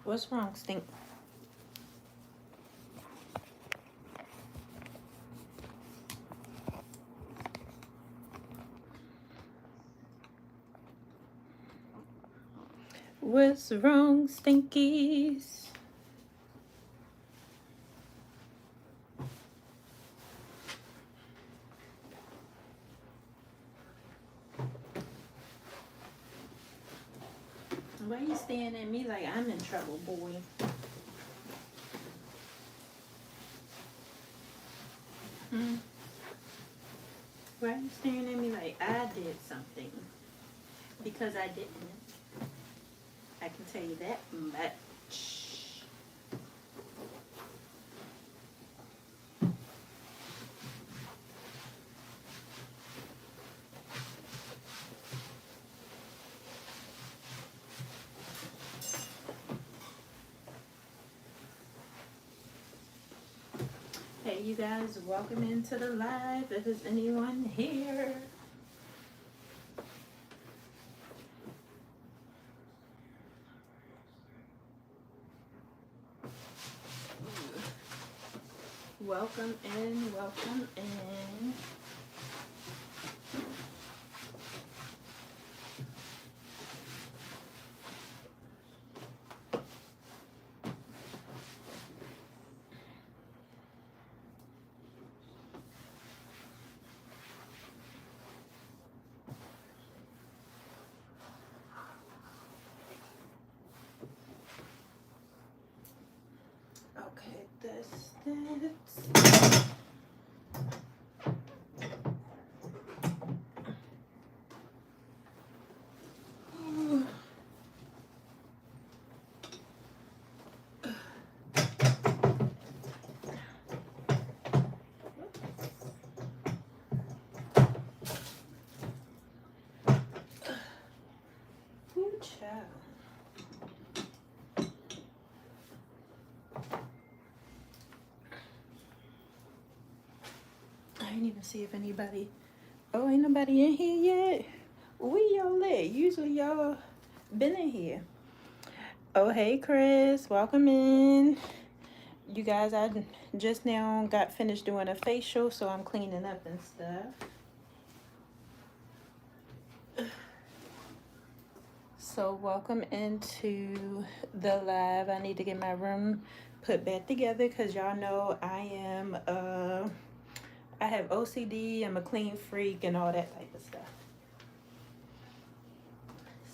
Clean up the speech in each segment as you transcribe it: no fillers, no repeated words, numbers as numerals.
What's wrong, Stink? What's wrong, Stinkies? Why you staring at me like I'm in trouble, boy? Hmm? Why you staring at me like I did something? Because I didn't. I can tell you that much. Hey, you guys, welcome into the live. If there's anyone here. Welcome in, welcome in. Okay, that's. Ooh, child. I didn't even see if anybody. Oh, ain't nobody in here yet. Where y'all at? Usually y'all been in here. Oh, hey, Chris. Welcome in. You guys, I just now got finished doing a facial, so I'm cleaning up and stuff. So welcome into the live. I need to get my room put back together because y'all know I am I have OCD, I'm a clean freak and all that type of stuff.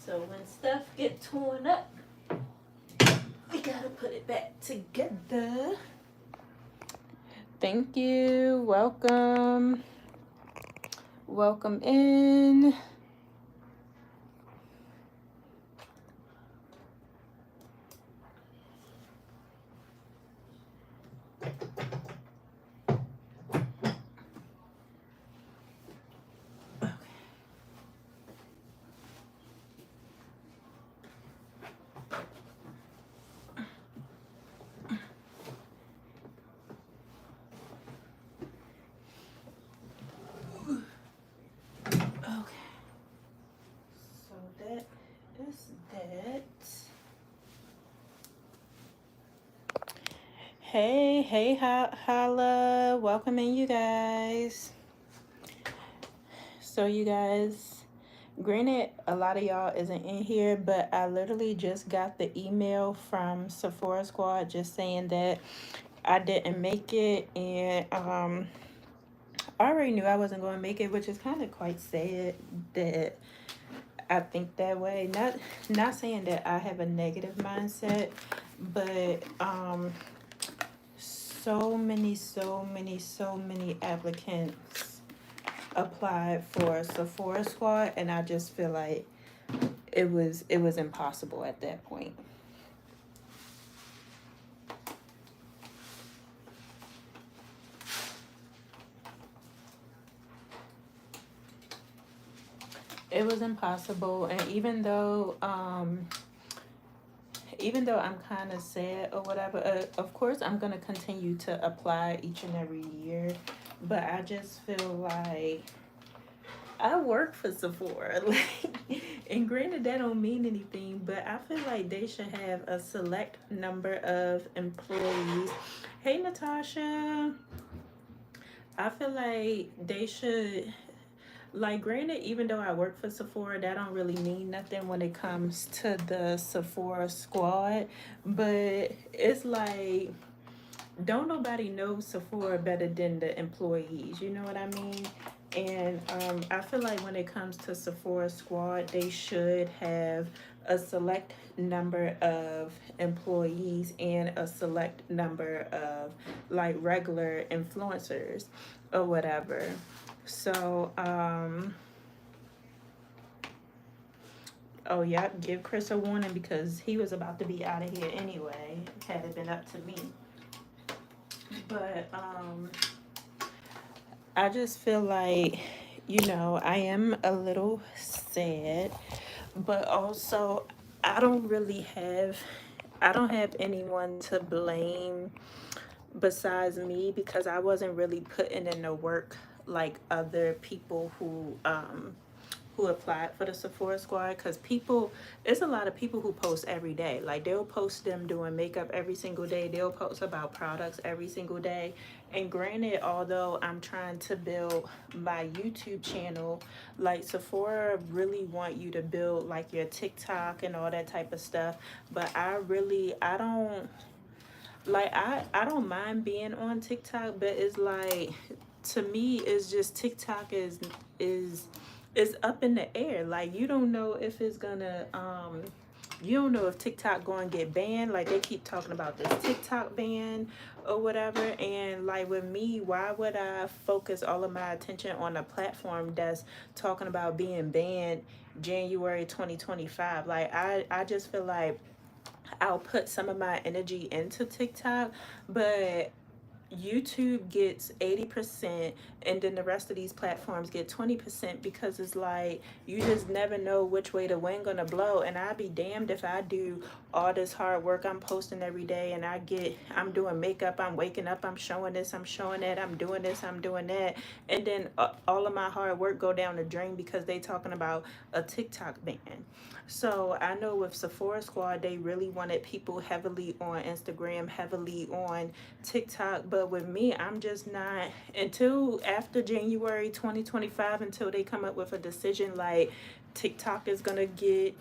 So when stuff get torn up, we gotta put it back together. Thank you. Welcome. Welcome in. Hey, holla. Welcome in, you guys. So, you guys, granted, a lot of y'all isn't in here, but I literally just got the email from Sephora Squad just saying that I didn't make it, and I already knew I wasn't going to make it, which is kind of quite sad that I think that way. Not saying that I have a negative mindset, but so many applicants applied for Sephora Squad, and I just feel like it was impossible at that point. It was impossible, and even though I'm kind of sad or whatever, of course I'm gonna continue to apply each and every year, but I just feel like I work for Sephora. Like, And granted, that don't mean anything, but I feel like they should have a select number of employees. Hey, Natasha. I feel like they should, like, granted, even though I work for Sephora, that don't really mean nothing when it comes to the Sephora Squad. But it's like, don't nobody know Sephora better than the employees. You know what I mean? And I feel like when it comes to Sephora Squad, they should have a select number of employees and a select number of like regular influencers or whatever. So, oh yeah, give Chris a warning because he was about to be out of here anyway, had it been up to me. But I just feel like, I am a little sad, but also I don't really have I don't have anyone to blame besides me because I wasn't really putting in the work like other people who applied for the Sephora Squad, because people, it's a lot of people who post every day. Like, they'll post them doing makeup every single day. They'll post about products every single day. And granted, although I'm trying to build my YouTube channel, like, Sephora really want you to build like your TikTok and all that type of stuff. But I don't like, I don't mind being on TikTok, but it's like, to me it's just TikTok is up in the air. Like, you don't know if it's gonna you don't know if TikTok going to get banned. Like, they keep talking about this TikTok ban or whatever. And like, with me, why would I focus all of my attention on a platform that's talking about being banned January 2025? Like, I just feel like I'll put some of my energy into TikTok, but YouTube gets 80%, and then the rest of these platforms get 20, because it's like, you just never know which way the wind gonna blow. And I'd be damned if I do all this hard work I'm posting every day, and I'm doing makeup, I'm waking up, I'm showing this, I'm showing that, I'm doing this, I'm doing that, and then all of my hard work go down the drain because they talking about a TikTok ban. So I know with Sephora Squad, they really wanted people heavily on Instagram, heavily on TikTok. But with me, I'm just not, until after January 2025, until they come up with a decision like TikTok is going to get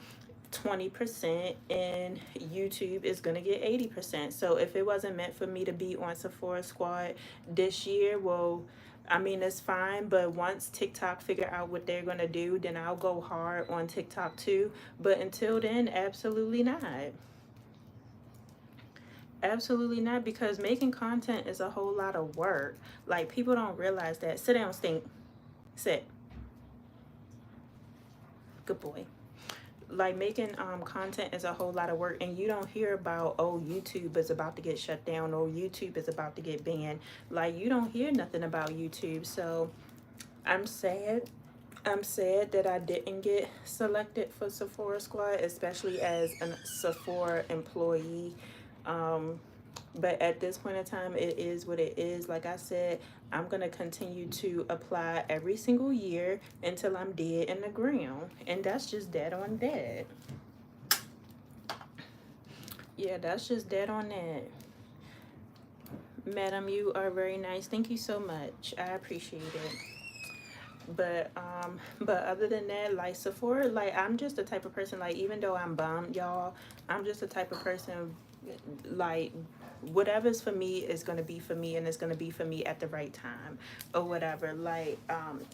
20% and YouTube is going to get 80%. So if it wasn't meant for me to be on Sephora Squad this year, well, I mean, it's fine, but once TikTok figure out what they're going to do, then I'll go hard on TikTok too. But until then, absolutely not. Absolutely not, because making content is a whole lot of work. Like, people don't realize that. Sit down, Stink. Sit. Good boy. Like, making content is a whole lot of work, and you don't hear about, oh, YouTube is about to get shut down, or YouTube is about to get banned. Like, you don't hear nothing about YouTube. So I'm sad. I'm sad that I didn't get selected for Sephora Squad, especially as a Sephora employee. But at this point in time, it is what it is. Like I said, I'm going to continue to apply every single year until I'm dead in the ground. And that's just dead on dead. Yeah, that's just dead on that. Madam, you are very nice. Thank you so much. I appreciate it. But other than that, like, Sephora, like, I'm just the type of person, like, even though I'm bummed, y'all, I'm just the type of person, like, whatever's for me is going to be for me, and it's going to be for me at the right time or whatever. Like,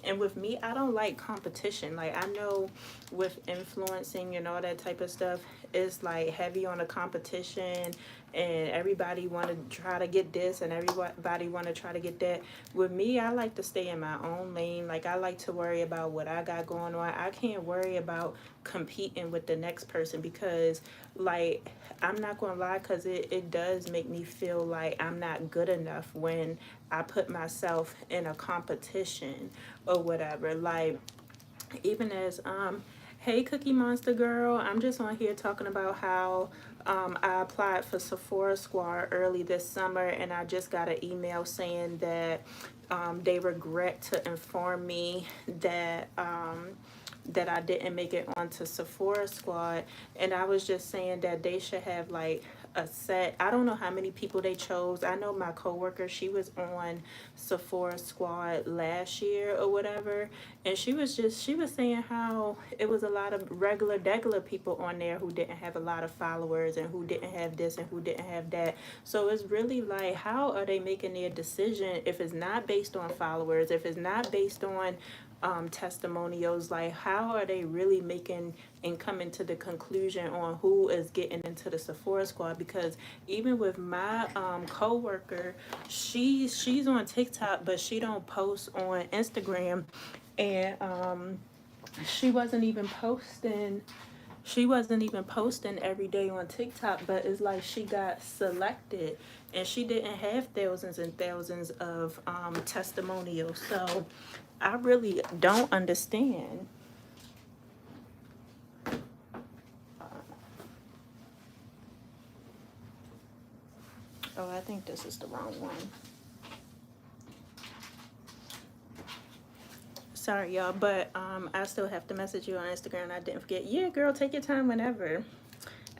and with me, I don't like competition. Like, I know with influencing and all that type of stuff, it's like heavy on the competition, and everybody want to try to get this and everybody want to try to get that. With me, I like to stay in my own lane. Like, I like to worry about what I got going on. I can't worry about competing with the next person, because, like, I'm not gonna lie, because it does make me feel like I'm not good enough when I put myself in a competition or whatever. Like, even as hey, Cookie Monster Girl, I'm just on here talking about how I applied for Sephora Squad early this summer, and I just got an email saying that they regret to inform me that that I didn't make it onto Sephora Squad, and I was just saying that they should have like a set. I don't know how many people they chose. I know my coworker, she was on Sephora Squad last year or whatever, and she was saying how it was a lot of regular people on there who didn't have a lot of followers and who didn't have this and who didn't have that. So it's really like, how are they making their decision if it's not based on followers, if it's not based on testimonials? Like, how are they really making and coming to the conclusion on who is getting into the Sephora Squad? Because even with my coworker, she's on TikTok, but she don't post on Instagram, and she wasn't even posting. She wasn't even posting every day on TikTok, but it's like she got selected, and she didn't have thousands and thousands of testimonials. So I really don't understand. Oh, I think this is the wrong one. Sorry, y'all, but I still have to message you on Instagram. I didn't forget. Yeah, girl, take your time whenever.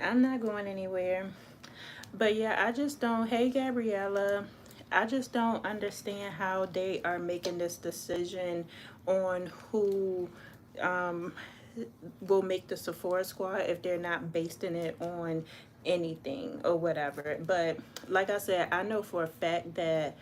I'm not going anywhere. But yeah, I just don't. Hey, Gabriella. I just don't understand how they are making this decision on who um, will make the Sephora Squad if they're not basing it on anything or whatever. But like I said, I know for a fact that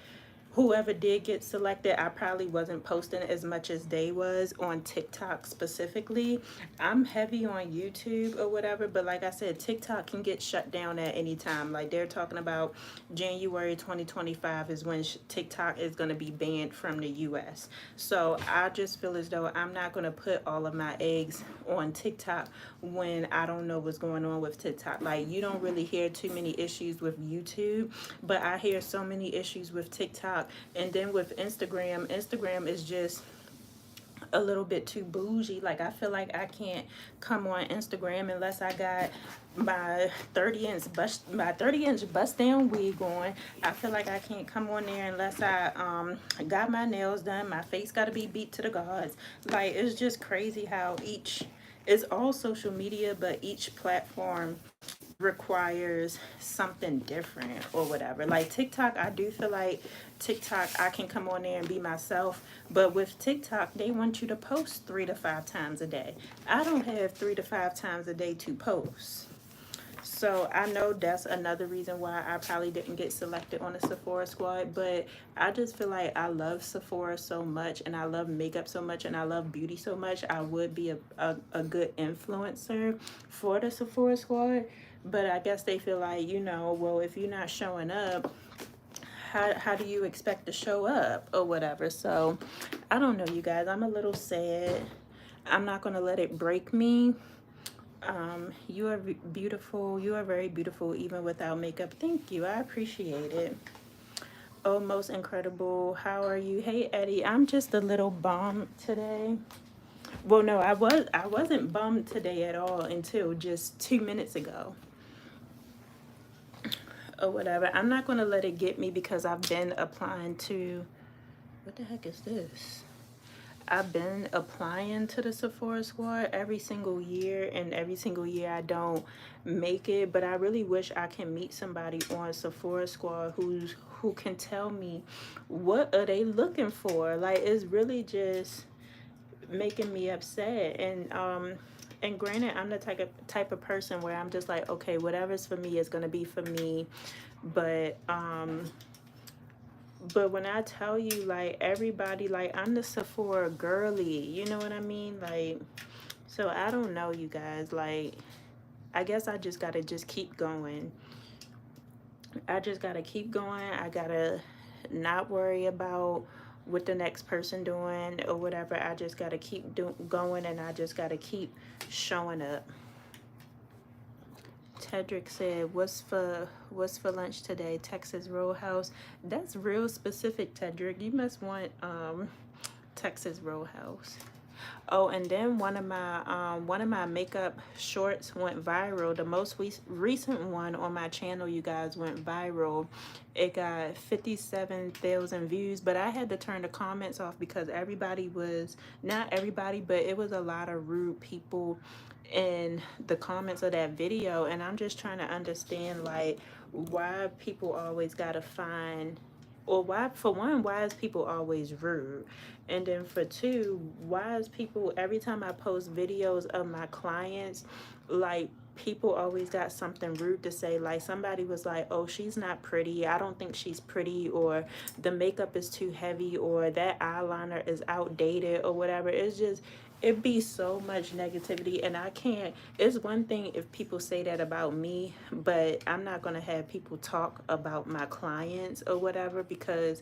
whoever did get selected, I probably wasn't posting as much as they was on TikTok specifically. I'm heavy on YouTube or whatever, but like I said, TikTok can get shut down at any time. Like they're talking about January 2025 is when TikTok is going to be banned from the US. So I just feel as though I'm not going to put all of my eggs on TikTok when I don't know what's going on with TikTok. Like, you don't really hear too many issues with YouTube, but I hear so many issues with TikTok. And then with Instagram is just a little bit too bougie. Like, I feel like I can't come on Instagram unless I got my 30-inch bust down wig on. I feel like I can't come on there unless I got my nails done. My face got to be beat to the gods. Like, it's just crazy how it's all social media, but each platform requires something different or whatever. Like TikTok, I do feel like TikTok, I can come on there and be myself, but with TikTok, they want you to post 3 to 5 times a day. I don't have 3 to 5 times a day to post. So I know that's another reason why I probably didn't get selected on the Sephora Squad, but I just feel like I love Sephora so much, and I love makeup so much, and I love beauty so much. I would be a good influencer for the Sephora Squad, but I guess they feel like, well, if you're not showing up, how do you expect to show up or whatever? So I don't know, you guys. I'm a little sad. I'm not going to let it break me. You are beautiful. You are very beautiful even without makeup. Thank you. I appreciate it. Oh, most incredible. How are you? Hey, Eddie. I'm just a little bummed today. Well, no, I wasn't bummed today at all until just 2 minutes ago or whatever. I'm not going to let it get me because I've been applying to, what the heck is this? I've been applying to the Sephora Squad every single year, and every single year I don't make it. But I really wish I can meet somebody on Sephora Squad who can tell me what are they looking for. Like, it's really just making me upset. And granted, I'm the type of person where I'm just like, okay, whatever's for me is gonna be for me. But when I tell you, like, everybody, like, I'm the Sephora girly, you know what I mean? Like, so I don't know, you guys. Like, I guess I just gotta just keep going. I just gotta keep going. I gotta not worry about what the next person doing or whatever. I just gotta keep going, and I just gotta keep showing up. Tedrick said, what's for lunch today? Texas Roadhouse. That's real specific, Tedrick. You must want Texas Roadhouse. Oh, and then one of my makeup shorts went viral. The most recent one on my channel, you guys, went viral. It got 57,000 views, but I had to turn the comments off because everybody was, not everybody, but it was a lot of rude people in the comments of that video, and I'm just trying to understand, like, why people always gotta find, or why, for one, why is people always rude? And then for two, why is people, every time I post videos of my clients, like, people always got something rude to say. Like, somebody was like, oh, she's not pretty, I don't think she's pretty, or the makeup is too heavy, or that eyeliner is outdated, or whatever. It's just, it be so much negativity, and I can't, it's one thing if people say that about me, but I'm not going to have people talk about my clients or whatever, because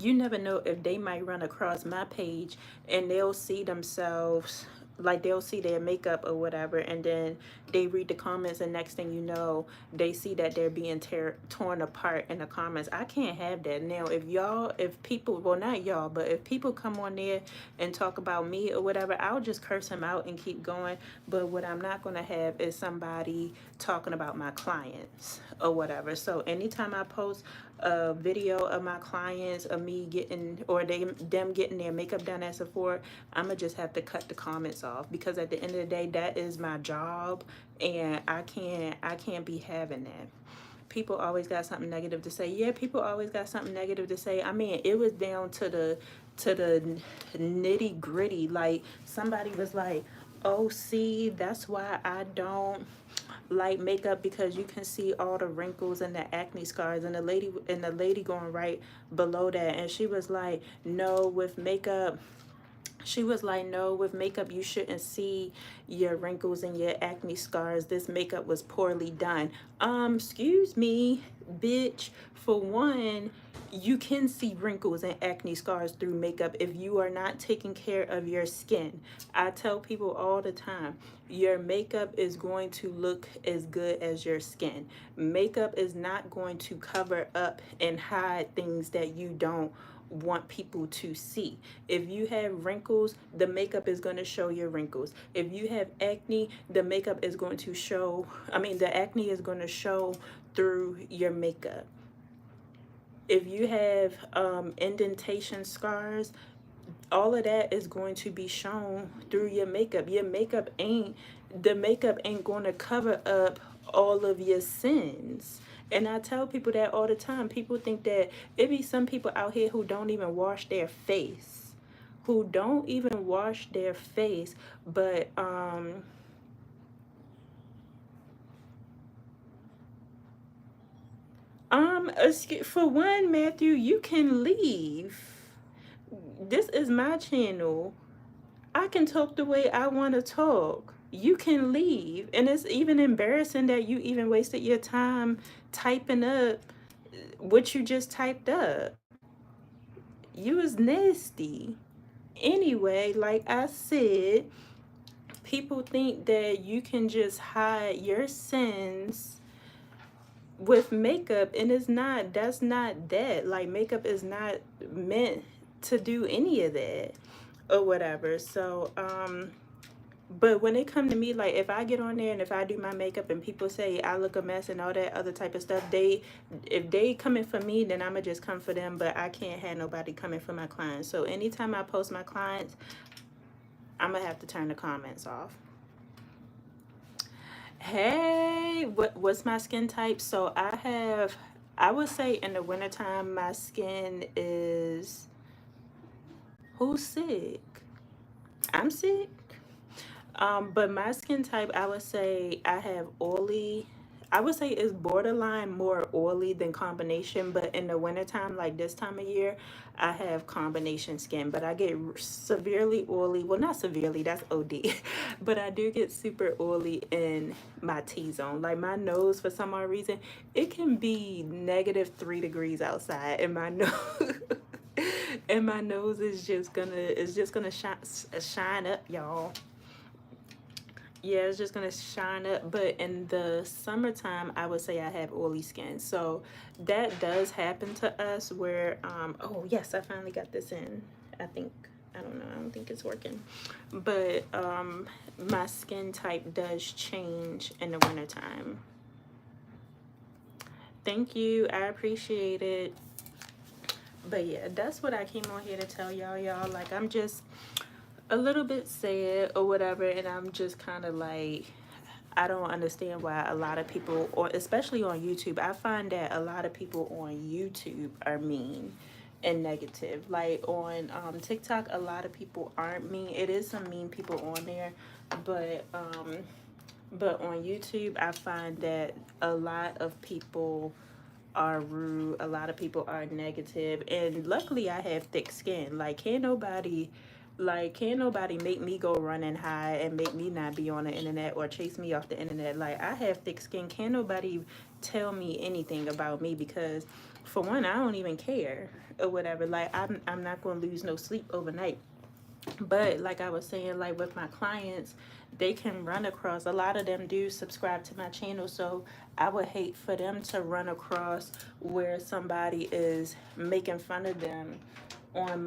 you never know if they might run across my page and they'll see themselves, like, they'll see their makeup or whatever, and then they read the comments, and next thing you know, they see that they're being torn apart in the comments. I can't have that. Now, if people, well, not y'all, but if people come on there and talk about me or whatever, I'll just curse them out and keep going. But what I'm not going to have is somebody talking about my clients or whatever. So anytime I post a video of my clients, of me getting, or them getting their makeup done at Sephora, I'ma just have to cut the comments off, because at the end of the day, that is my job, and I can't be having that. People always got something negative to say. Yeah, people always got something negative to say. I mean, it was down to the nitty gritty. Like, somebody was like, oh, see, that's why I don't like makeup, because you can see all the wrinkles and the acne scars. And the lady going right below that, and she was like, no, with makeup, she was like, no, with makeup, you shouldn't see your wrinkles and your acne scars. This makeup was poorly done. Excuse me, bitch. For one, you can see wrinkles and acne scars through makeup if you are not taking care of your skin. I tell people all the time, your makeup is going to look as good as your skin. Makeup is not going to cover up and hide things that you don't want people to see. If you have wrinkles, the makeup is going to show your wrinkles. If you have acne, the makeup is going to show, the acne is going to show through your makeup. If you have indentation scars, all of that is going to be shown through your makeup. The makeup ain't going to cover up all of your sins. And I tell people that all the time. People think that it be some people out here who don't even wash their face. But for one, Matthew, you can leave. This is my channel. I can talk the way I want to talk. You can leave. And it's even embarrassing that you even wasted your time typing up what you just typed up. You was nasty. Anyway, like I said, people think that you can just hide your sins with makeup, and that's not that. Like, makeup is not meant to do any of that or whatever. So but when it come to me, like, if I get on there and if I do my makeup and people say I look a mess and all that other type of stuff, if they coming for me, then I'ma just come for them. But I can't have nobody coming for my clients. So anytime I post my clients, I'm gonna have to turn the comments off. Hey, what's my skin type? So I would say in the wintertime, my skin is, who's sick? I'm sick. But my skin type, I would say I have oily. I would say it's borderline more oily than combination, but in the wintertime, like this time of year, I have combination skin, but I get severely oily. Well, not severely, that's OD, but I do get super oily in my T-zone. Like, my nose, for some odd reason, it can be -3 degrees outside, and my nose, and my nose is just gonna shine up, y'all. Yeah, it's just gonna shine up. But in the summertime, I would say I have oily skin. So that does happen to us where oh yes, I finally got this in. I think I don't know, I don't think it's working. But my skin type does change in the wintertime. Thank you, I appreciate it. But yeah, that's what I came on here to tell y'all. Like, I'm just a little bit sad or whatever, and I'm just kind of like, I don't understand why a lot of people, or especially on YouTube, I find that a lot of people on YouTube are mean and negative. Like on TikTok, a lot of people aren't mean. It is some mean people on there, but on YouTube, I find that a lot of people are rude, a lot of people are negative, and luckily I have thick skin. Like, can't nobody make me go run and hide and make me not be on the internet or chase me off the internet. Like, I have thick skin. Can't nobody tell me anything about me, because for one, I don't even care or whatever. Like, I'm not going to lose no sleep overnight. But like I was saying, like with my clients, they can run across, a lot of them do subscribe to my channel, so I would hate for them to run across where somebody is making fun of them on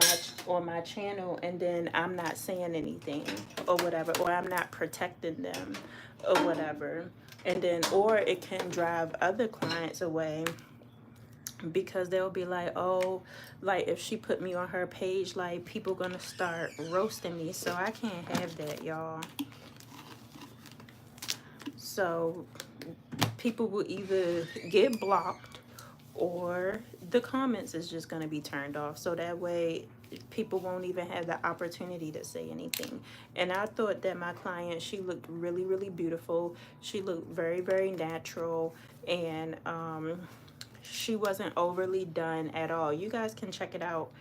my channel, and then I'm not saying anything or whatever, or I'm not protecting them or whatever. And then, or it can drive other clients away, because they'll be like, oh, like if she put me on her page, like people gonna start roasting me. So I can't have that, y'all. So people will either get blocked, or the comments is just gonna be turned off, so that way people won't even have the opportunity to say anything. And I thought that my client, she looked really, really beautiful. She looked very, very natural, and she wasn't overly done at all. You guys can check it out.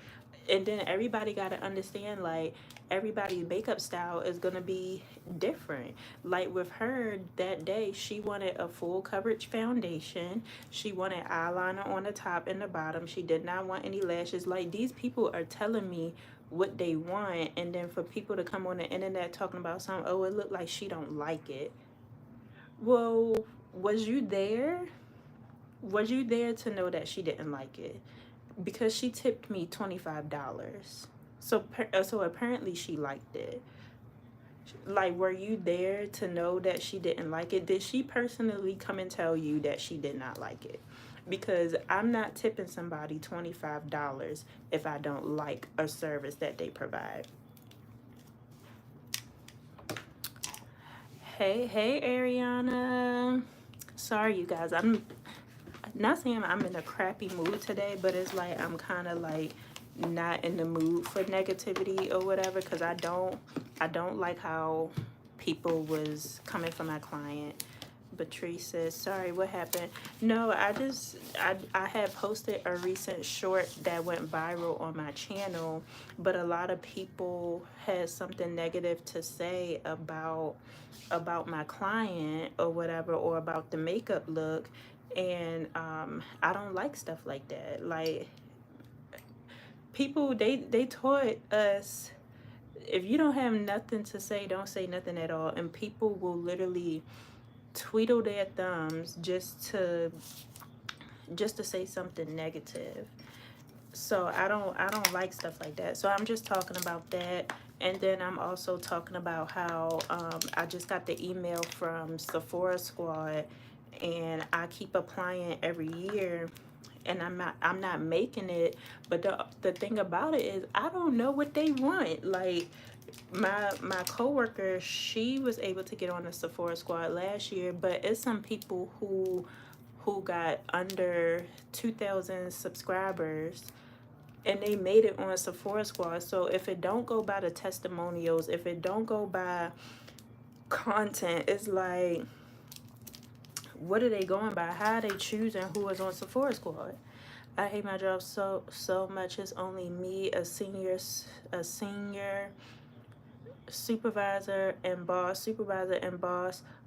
And then everybody got to understand, like, everybody's makeup style is going to be different. Like with her that day, she wanted a full coverage foundation. She wanted eyeliner on the top and the bottom. She did not want any lashes. Like, these people are telling me what they want, and then for people to come on the internet talking about something, oh, it looked like she don't like it. Well, was you there? Was you there to know that she didn't like it? Because she tipped me $25. So apparently she liked it. Like, were you there to know that she didn't like it? Did she personally come and tell you that she did not like it? Because I'm not tipping somebody $25 if I don't like a service that they provide. Hey, Ariana. Sorry, you guys. I'm not saying I'm in a crappy mood today, but it's like I'm kind of like not in the mood for negativity or whatever, because I don't like how people was coming for my client. Patrice says, sorry, what happened? No, I had posted a recent short that went viral on my channel, but a lot of people had something negative to say about my client or whatever, or about the makeup look. And I don't like stuff like that. Like, people, they taught us, if you don't have nothing to say, don't say nothing at all. And people will literally tweedle their thumbs just to say something negative. So I don't like stuff like that. So I'm just talking about that. And then I'm also talking about how I just got the email from Sephora Squad, and I keep applying every year, and I'm not making it. But the thing about it is, I don't know what they want. Like, my coworker, she was able to get on the Sephora Squad last year, but it's some people who got under 2,000 subscribers, and they made it on Sephora Squad. So if it don't go by the testimonials, if it don't go by content, it's like, what are they going by? How are they choosing who is on Sephora Squad? I hate my job so much. It's only me, a senior supervisor and boss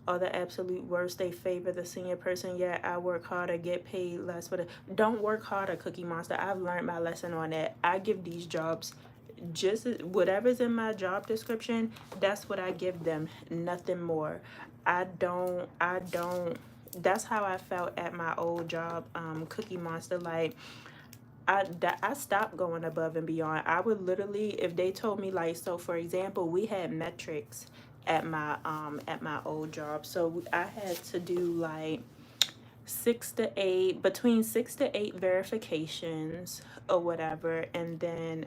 are the absolute worst. They favor the senior person. Yeah, I work harder, get paid less for the. Don't work harder, Cookie Monster. I've learned my lesson on that. I give these jobs just whatever's in my job description. That's what I give them, nothing more. I don't. That's how I felt at my old job, Cookie Monster. Like, I stopped going above and beyond. I would literally, if they told me like, so for example, we had metrics at my old job, so I had to do like 6 to 8, between 6 to 8 verifications or whatever, and then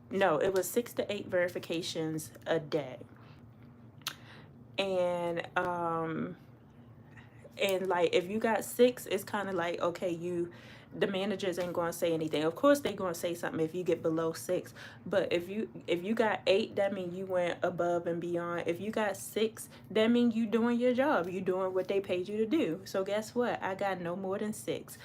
no, it was 6 to 8 verifications a day, and like if you got 6, it's kind of like, okay, the managers ain't going to say anything. Of course they going to say something if you get below 6, but if you got 8, that means you went above and beyond. If you got 6, that means you doing your job, you doing what they paid you to do. So guess what, I got no more than 6.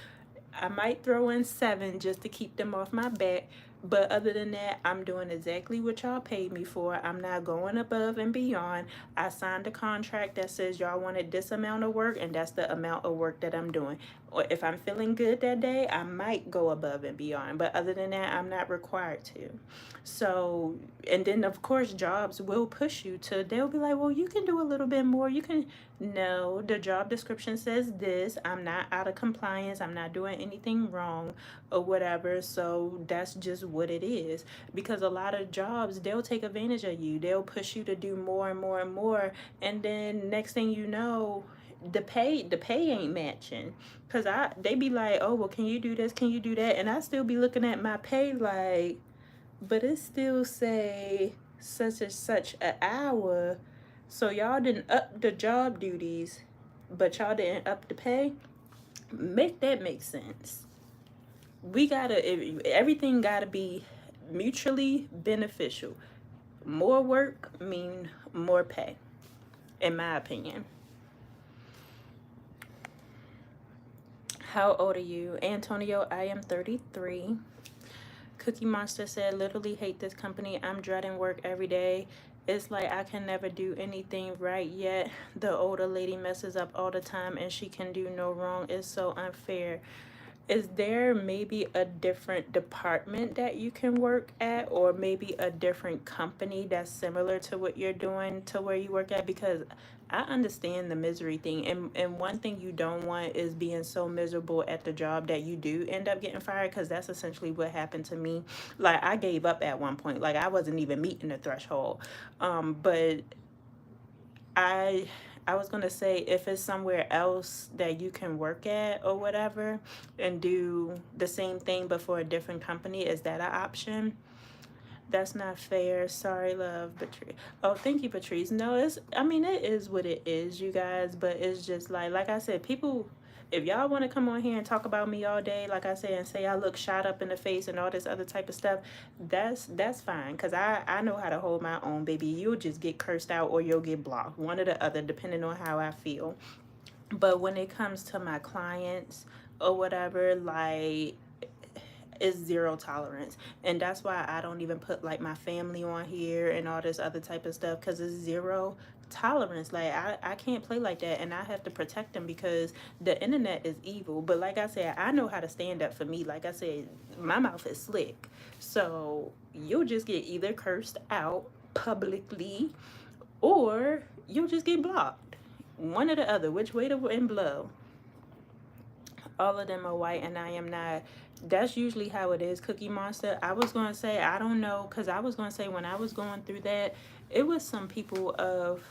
I might throw in 7 just to keep them off my back. But other than that, I'm doing exactly what y'all paid me for. I'm not going above and beyond. I signed a contract that says y'all wanted this amount of work, and that's the amount of work that I'm doing. Or if I'm feeling good that day, I might go above and beyond. But other than that, I'm not required to. So, and then of course, jobs will push you to, they'll be like, well, you can do a little bit more. You can, no, the job description says this. I'm not out of compliance. I'm not doing anything wrong or whatever. So that's just what it is. Because a lot of jobs, they'll take advantage of you. They'll push you to do more and more and more. And then next thing you know, the pay ain't matching. Cause they be like, oh well, can you do this, can you do that, and I still be looking at my pay like, but it still say such and such an hour. So y'all didn't up the job duties, but y'all didn't up the pay. Make that make sense. We gotta, everything gotta be mutually beneficial. More work mean more pay, in my opinion. How old are you? Antonio, I am 33. Cookie Monster said, literally hate this company. I'm dreading work every day. It's like I can never do anything right, yet the older lady messes up all the time and she can do no wrong. It's so unfair. Is there maybe a different department that you can work at, or maybe a different company that's similar to what you're doing to where you work at? Because I understand the misery thing, and one thing you don't want is being so miserable at the job that you do end up getting fired, because that's essentially what happened to me. Like, I gave up at one point. Like, I wasn't even meeting the threshold. But I I was gonna say, if it's somewhere else that you can work at or whatever and do the same thing but for a different company, is that an option? That's not fair. Sorry, love, Patrice. Oh, thank you, Patrice. No, I mean, it is what it is, you guys, but it's just like I said, people, if y'all want to come on here and talk about me all day, like I said, and say I look shot up in the face and all this other type of stuff, that's fine, because I know how to hold my own, baby. You'll just get cursed out or you'll get blocked, one or the other, depending on how I feel. But when it comes to my clients or whatever, like, is zero tolerance, and that's why I don't even put like my family on here and all this other type of stuff, because it's zero tolerance. Like, I can't play like that, and I have to protect them, because the internet is evil. But like I said, I know how to stand up for me. Like I said, my mouth is slick, so you'll just get either cursed out publicly or you'll just get blocked, one or the other, which way the wind blow. All of them are white and I am not. That's usually how it is, Cookie Monster. I was going to say, I don't know, because I was going to say, when I was going through that, it was some people of,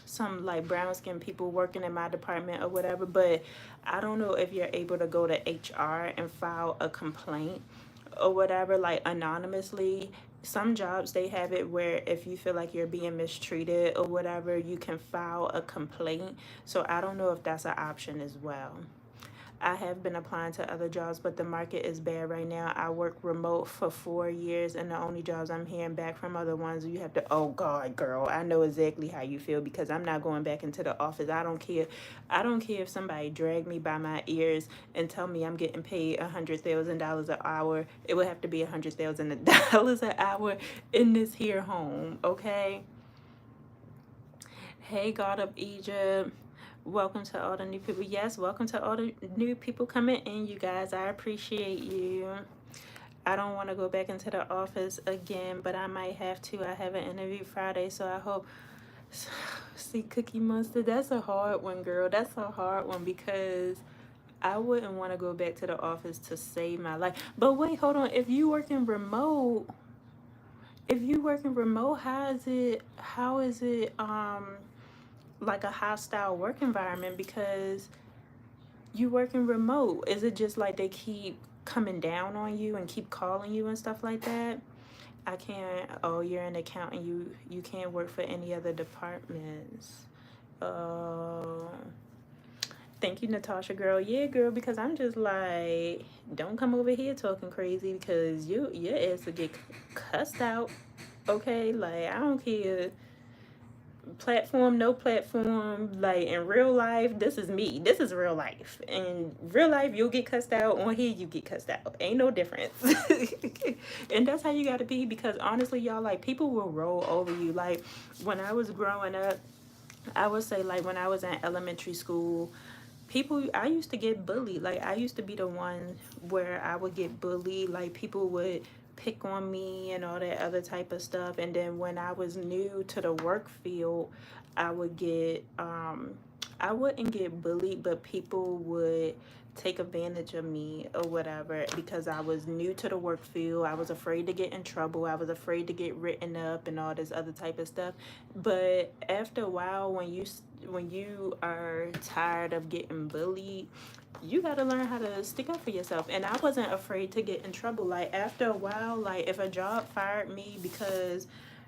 some like brown skin people working in my department or whatever, but I don't know if you're able to go to HR and file a complaint or whatever, like anonymously. Some jobs, they have it where if you feel like you're being mistreated or whatever, you can file a complaint. So I don't know if that's an option as well. I have been applying to other jobs, but the market is bad right now. I work remote for 4 years, and the only jobs I'm hearing back from are the ones you have to, oh God, girl, I know exactly how you feel, because I'm not going back into the office. I don't care. I don't care if somebody drag me by my ears and tell me I'm getting paid $100,000 an hour. It would have to be $100,000 an hour in this here home, okay? Hey, God of Egypt. Welcome to all the new people. Yes, welcome to all the new people coming in, you guys. I appreciate you. I don't want to go back into the office again, but I might have to. I have an interview Friday, so I hope. See, Cookie Monster, that's a hard one, girl. That's a hard one, because I wouldn't want to go back to the office to save my life. But wait, hold on. If you working remote, how is it like a hostile work environment because you working remote? Is it just like they keep coming down on you and keep calling you and stuff like that? I can't. Oh, you're an accountant. You can't work for any other departments. Oh, thank you, Natasha, girl. Yeah, girl, because I'm just like, don't come over here talking crazy because your ass will get cussed out. Okay, like I don't care, platform, no platform, like in real life, this is me. This is real life. In real life, you'll get cussed out. On here, you get cussed out. Ain't no difference. And that's how you gotta be because honestly, y'all, like people will roll over you. Like when I was growing up, I would say like when I was in elementary school, people I used to get bullied. Like I used to be the one where I would get bullied. Like people would pick on me and all that other type of stuff. And then when I was new to the work field, I would get I wouldn't get bullied, but people would take advantage of me or whatever because I was new to the work field. I was afraid to get in trouble. I was afraid to get written up and all this other type of stuff. But after a while, when you are tired of getting bullied, you got to learn how to stick up for yourself. And I wasn't afraid to get in trouble. Like after a while, like if a job fired me because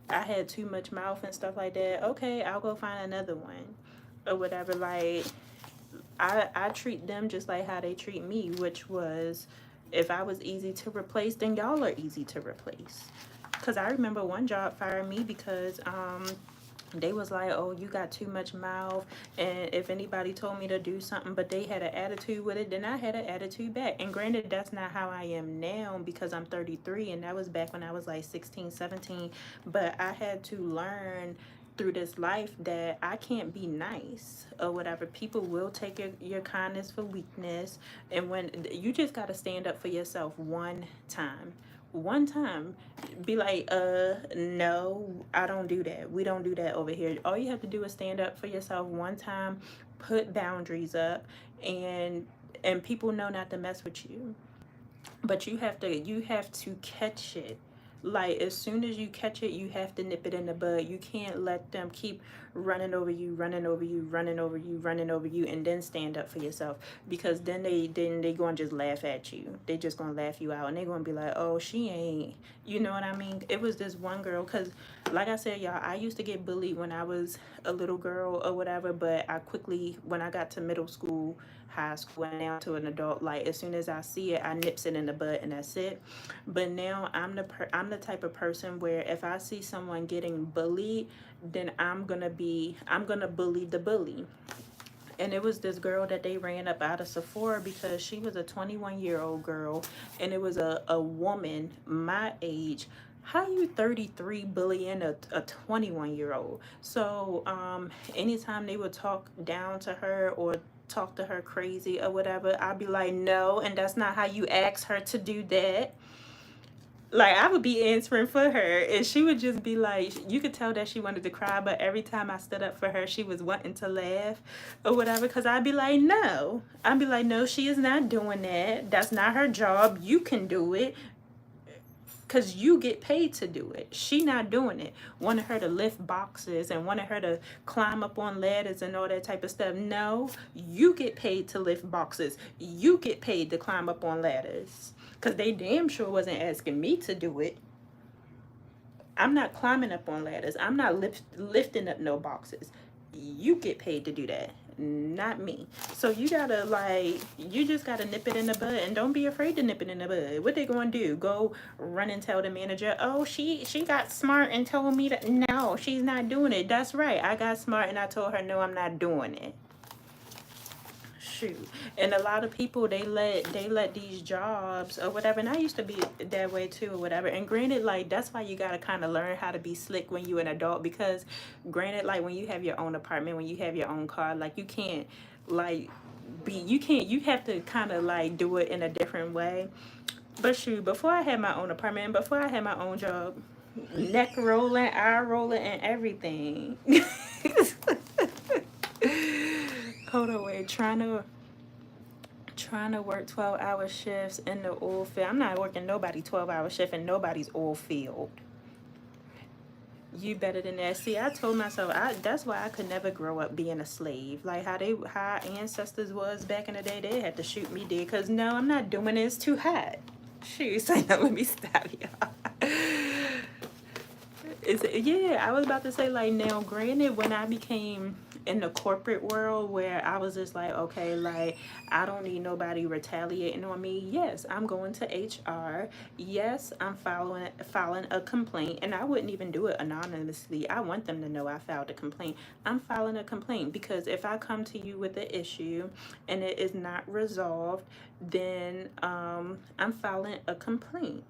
I had too much mouth and stuff like that, okay, I'll go find another one or whatever. Like I treat them just like how they treat me, which was if I was easy to replace, then y'all are easy to replace. Cause I remember one job fired me because they was like, oh, you got too much mouth, and if anybody told me to do something but they had an attitude with it, then I had an attitude back. And granted, that's not how I am now because I'm 33, and that was back when I was like 16, 17. But I had to learn through this life that I can't be nice or whatever. People will take your kindness for weakness, and when you just got to stand up for yourself one time, be like, no, I don't do that. We don't do that over here. All you have to do is stand up for yourself one time, put boundaries up, and people know not to mess with you. But you have to catch it. Like as soon as you catch it, you have to nip it in the bud. You can't let them keep running over you, running over you, running over you, running over you, and then stand up for yourself. Because then they gonna just laugh at you. They just gonna laugh you out, and they gonna be like, oh, she ain't. You know what I mean? It was this one girl, cause like I said, y'all, I used to get bullied when I was a little girl or whatever. But I quickly, when I got to middle school, high school, and now to an adult, like as soon as I see it, I nips it in the bud, and that's it. But now I'm the type of person where if I see someone getting bullied, then I'm gonna bully the bully. And it was this girl that they ran up out of Sephora because she was a 21-year-old girl, and it was a woman my age. How you 33 bullying a 21-year-old? So anytime they would talk down to her or talk to her crazy or whatever, I'd be like, no, and that's not how you ask her to do that. Like I would be answering for her, and she would just be like, you could tell that she wanted to cry, but every time I stood up for her, she was wanting to laugh or whatever. Because I'd be like, no, she is not doing that. That's not her job. You can do it because you get paid to do it. She not doing it. Wanted her to lift boxes and wanted her to climb up on ladders and all that type of stuff. No, you get paid to lift boxes. You get paid to climb up on ladders. Because they damn sure wasn't asking me to do it. I'm not climbing up on ladders. I'm not lifting up no boxes. You get paid to do that, not me. So you just gotta nip it in the bud, and don't be afraid to nip it in the bud. What they gonna do? Go run and tell the manager, oh, she got smart and told me that? No, she's not doing it. That's right. I got smart and I told her, no, I'm not doing it. Shoot. And a lot of people, they let these jobs or whatever, and I used to be that way too or whatever. And granted, like that's why you got to kind of learn how to be slick when you're an adult, because granted, like when you have your own apartment, when you have your own car, like you can't like you have to kind of like do it in a different way. But shoot, before I had my own apartment, before I had my own job, neck rolling, eye rolling, and everything. Hold on, wait, trying to work 12-hour shifts in the oil field. I'm not working nobody 12-hour shift in nobody's oil field. You better than that. See, I told myself that's why I could never grow up being a slave. Like how our ancestors was back in the day, they had to shoot me dead. Cause no, I'm not doing it. It's too hot. Shoot, so now let me stop y'all. Yeah, I was about to say, like, now granted, when I became in the corporate world where I was just like, okay, like, I don't need nobody retaliating on me. Yes, I'm going to HR. Yes, I'm filing a complaint, and I wouldn't even do it anonymously. I want them to know I filed a complaint. I'm filing a complaint because if I come to you with an issue and it is not resolved, then I'm filing a complaint.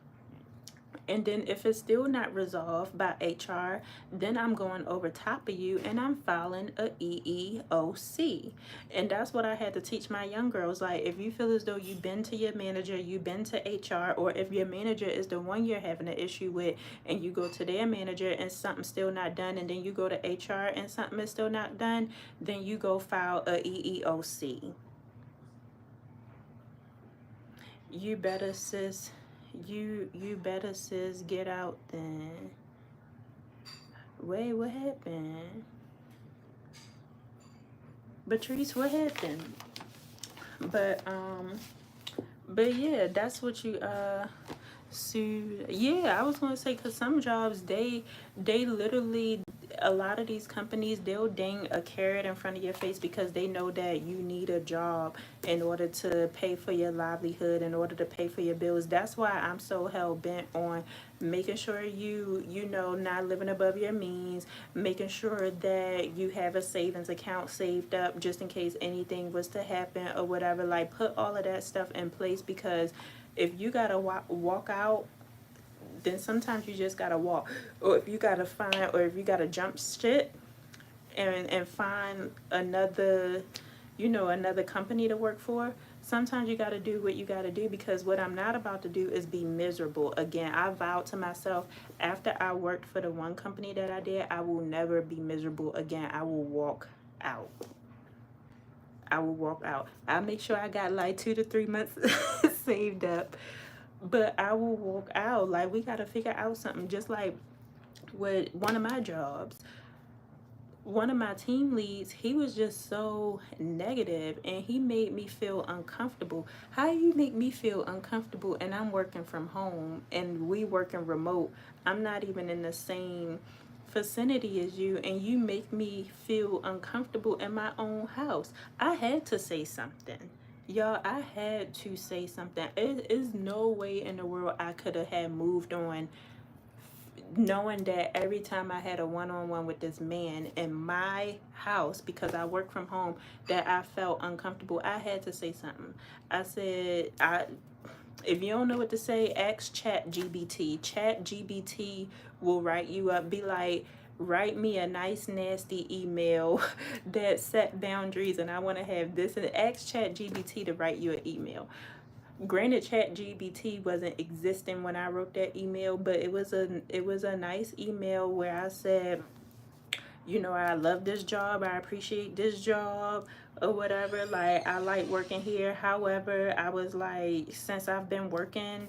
And then if it's still not resolved by HR, then I'm going over top of you and I'm filing a EEOC. And that's what I had to teach my young girls. Like, if you feel as though you've been to your manager, you've been to HR, or if your manager is the one you're having an issue with and you go to their manager and something's still not done, and then you go to HR and something is still not done, then you go file a EEOC. You better, sis. You better, sis, get out then. Wait, what happened? Patrice, what happened? But yeah, that's what you Sue. Yeah, I was gonna say, because some jobs, they literally, a lot of these companies, they'll ding a carrot in front of your face because they know that you need a job in order to pay for your livelihood, in order to pay for your bills. That's why I'm so hell bent on making sure you know, not living above your means, making sure that you have a savings account saved up just in case anything was to happen or whatever. Like, put all of that stuff in place, because if you gotta walk out, then sometimes you just gotta walk. Or if you gotta find, or if you gotta jump shit and find another, another company to work for, sometimes you gotta do what you gotta do, because what I'm not about to do is be miserable again. I vowed to myself, after I worked for the one company that I did, I will never be miserable again. I will walk out. I will walk out. I'll make sure I got like 2 to 3 months saved up, but I will walk out. Like, we got to figure out something. Just like with one of my jobs, one of my team leads, he was just so negative and he made me feel uncomfortable. How you make me feel uncomfortable and I'm working from home and we working remote? I'm not even in the same vicinity as you, and you make me feel uncomfortable in my own house. I had to say something. Y'all, I had to say something. It is no way in the world I could have had moved on knowing that every time I had a one-on-one with this man in my house, because I work from home, that I felt uncomfortable. I had to say something. I said, if you don't know what to say, ask ChatGPT. ChatGPT will write you up. Be like, write me a nice nasty email that set boundaries, and I want to have this. And ask ChatGPT to write you an email. Granted, ChatGPT wasn't existing when I wrote that email, but it was a nice email where I said, I love this job, I appreciate this job, or whatever. Like, I like working here. However, I was like, since I've been working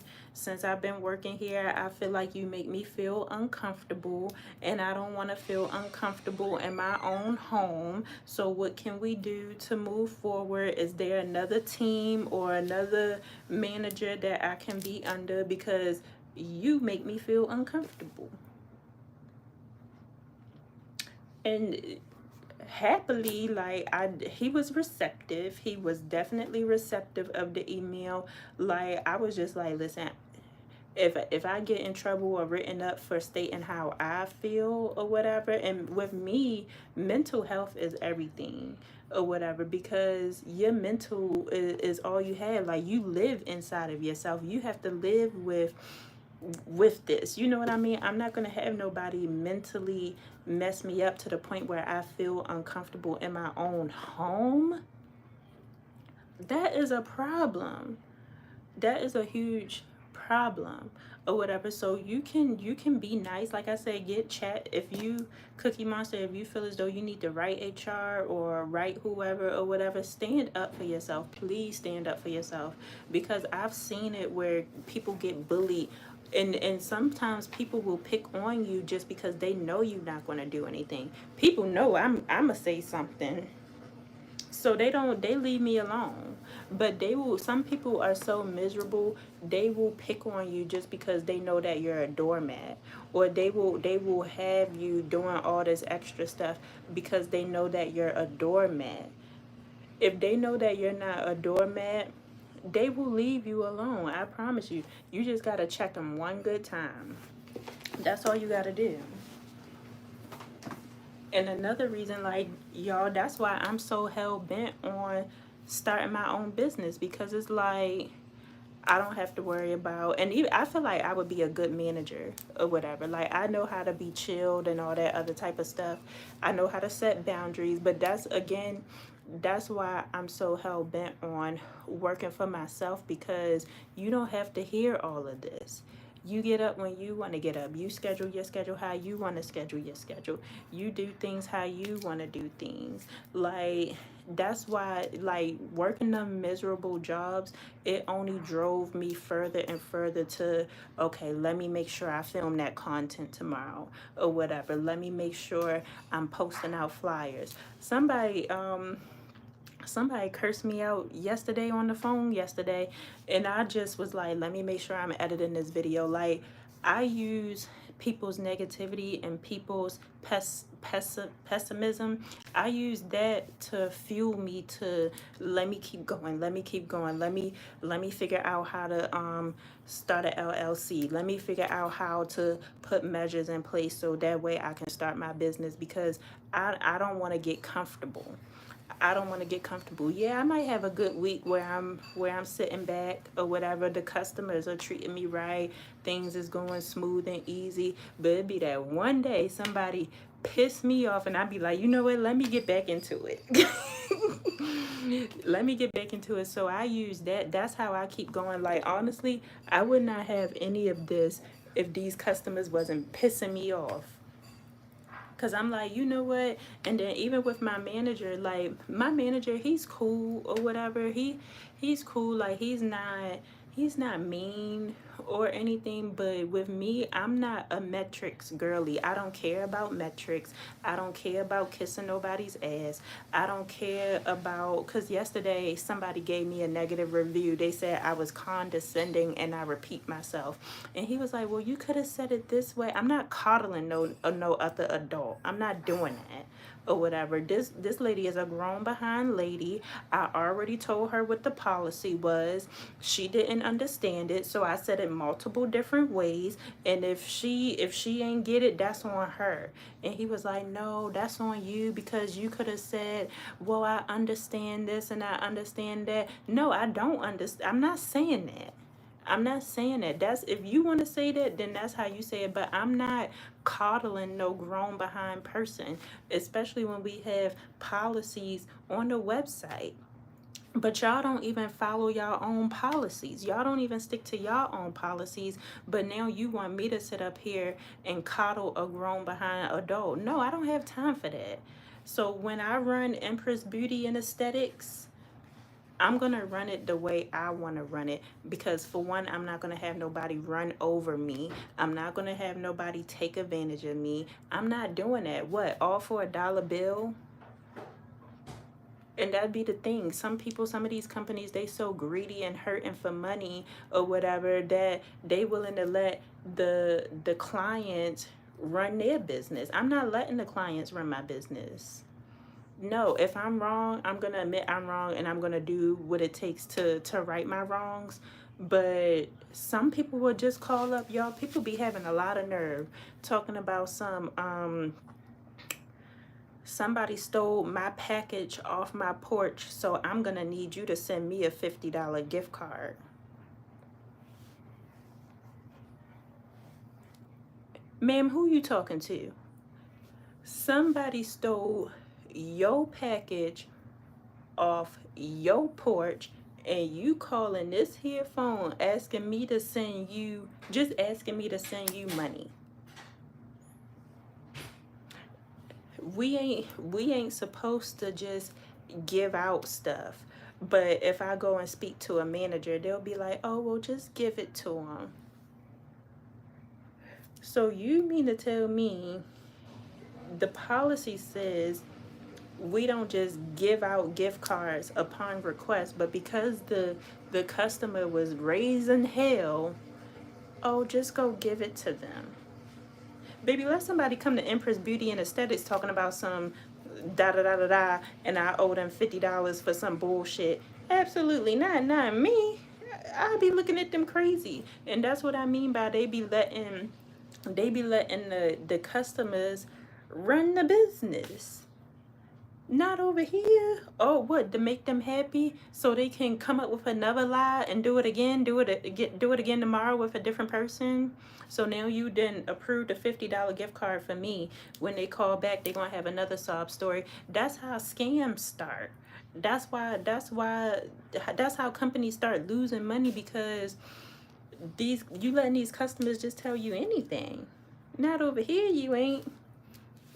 here, I feel like you make me feel uncomfortable, and I don't want to feel uncomfortable in my own home. So what can we do to move forward? Is there another team or another manager that I can be under, because you make me feel uncomfortable? And happily, like, he was receptive. He was definitely receptive of the email. Like, I was just like, listen, if I get in trouble or written up for stating how I feel or whatever, and with me, mental health is everything or whatever, because your mental is all you have. Like, you live inside of yourself. You have to live with this, you know what I mean? I'm not gonna have nobody mentally mess me up to the point where I feel uncomfortable in my own home. That is a problem. That is a huge problem. or whatever. So you can be nice. Like I said, get chat. If you, Cookie Monster, if you feel as though you need to write HR or write whoever or whatever, stand up for yourself. Please stand up for yourself, because I've seen it where people get bullied, and sometimes people will pick on you just because they know you're not going to do anything. People know I'm gonna say something, so they leave me alone. But they will, some people are so miserable, they will pick on you just because they know that you're a doormat, or they will have you doing all this extra stuff because they know that you're a doormat. If they know that you're not a doormat, they will leave you alone. I promise you. You just got to check them one good time. That's all you got to do. And another reason, like, y'all, that's why I'm so hell bent on starting my own business, because it's like I don't have to worry about, and even I feel like I would be a good manager or whatever. Like, I know how to be chilled and all that other type of stuff. I know how to set boundaries, but that's, again, that's why I'm so hell bent on working for myself, because you don't have to hear all of this. You get up when you want to get up. You schedule your schedule how you want to schedule your schedule. You do things how you want to do things. Like, that's why, like, working them miserable jobs, it only drove me further and further to, okay, let me make sure I film that content tomorrow or whatever. Let me make sure I'm posting out flyers. Somebody cursed me out yesterday on the phone yesterday, and I just was like, let me make sure I'm editing this video. Like, I use people's negativity and people's pessimism. I use that to fuel me to let me keep going, let me keep going, let me figure out how to start a LLC. Let me figure out how to put measures in place so that way I can start my business, because I don't want to get comfortable. I don't want to get comfortable. Yeah, I might have a good week where I'm sitting back or whatever. The customers are treating me right. Things is going smooth and easy. But it'd be that one day somebody piss me off, and I'd be like, you know what? Let me get back into it. Let me get back into it. So I use that. That's how I keep going. Like, honestly, I would not have any of this if these customers wasn't pissing me off. Cause I'm like, you know what? And then even with my manager, like, my manager, he's cool or whatever. He's cool. Like, he's not mean or anything. But with me, I'm not a metrics girly. I don't care about metrics. I don't care about kissing nobody's ass. I don't care about, cause yesterday somebody gave me a negative review. They said I was condescending, and I repeat myself. And he was like, well, you could have said it this way. I'm not coddling no other adult. I'm not doing that or whatever. This lady is a grown behind lady. I already told her what the policy was. She didn't understand it, so I said it multiple different ways. And if she ain't get it, that's on her. And he was like, no, that's on you, because you could have said, well, I understand this and I understand that. No, I don't understand. I'm not saying that. I'm not saying that. That's, if you want to say that, then that's how you say it. But I'm not coddling no grown behind person, especially when we have policies on the website. But y'all don't even follow y'all own policies. Y'all don't even stick to y'all own policies. But now you want me to sit up here and coddle a grown behind adult. No, I don't have time for that. So when I run Empress Beauty and Aesthetics, I'm going to run it the way I want to run it, because for one, I'm not going to have nobody run over me. I'm not going to have nobody take advantage of me. I'm not doing that. What? All for a dollar bill? And that'd be the thing. Some people, some of these companies, they so greedy and hurting for money or whatever that they willing to let the clients run their business. I'm not letting the clients run my business. No, if I'm wrong, I'm gonna admit I'm wrong, and I'm gonna do what it takes to right my wrongs. But some people will just call up, y'all. People be having a lot of nerve talking about somebody stole my package off my porch, so I'm gonna need you to send me a $50 gift card. Ma'am, who you talking to? Somebody stole your package off your porch, and you calling this here phone asking me to send you, just asking me to send you money. We ain't supposed to just give out stuff. But if I go and speak to a manager, they'll be like, oh, well, just give it to them. So you mean to tell me the policy says we don't just give out gift cards upon request, but because the customer was raising hell, oh, just go give it to them. Baby, let somebody come to Empress Beauty and Aesthetics talking about some da da da da da, and I owe them $50 for some bullshit. Absolutely not me. I'd be looking at them crazy. And that's what I mean by they be letting the customers run the business. Not over here. Oh, what, to make them happy so they can come up with another lie and do it again, do it again tomorrow with a different person. So now you didn't approve the $50 gift card for me. When they call back, they're gonna have another sob story. That's how scams start. That's how companies start losing money, because you letting these customers just tell you anything. Not over here, you ain't.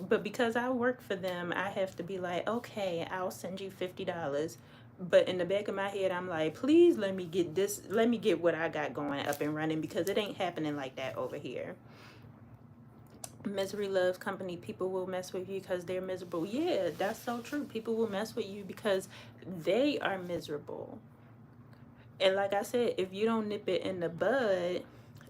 But because I work for them, I have to be like, okay, I'll send you $50. But in the back of my head, I'm like, please let me get this, let me get what I got going up and running, because it ain't happening like that over here. Misery loves company. People will mess with you because they're miserable. Yeah, that's so true. People will mess with you because they are miserable. And like I said, if you don't nip it in the bud,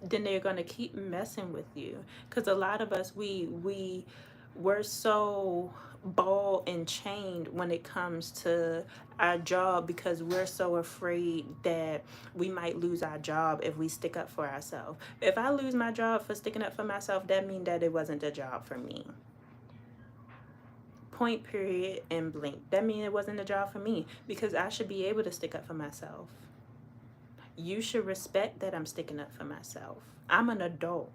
then they're gonna keep messing with you. Because a lot of us, we're so ball and chained when it comes to our job, because we're so afraid that we might lose our job if we stick up for ourselves. If I lose my job for sticking up for myself, that means that it wasn't a job for me. Point, period, and blink. That means it wasn't a job for me, because I should be able to stick up for myself. You should respect that I'm sticking up for myself. I'm an adult.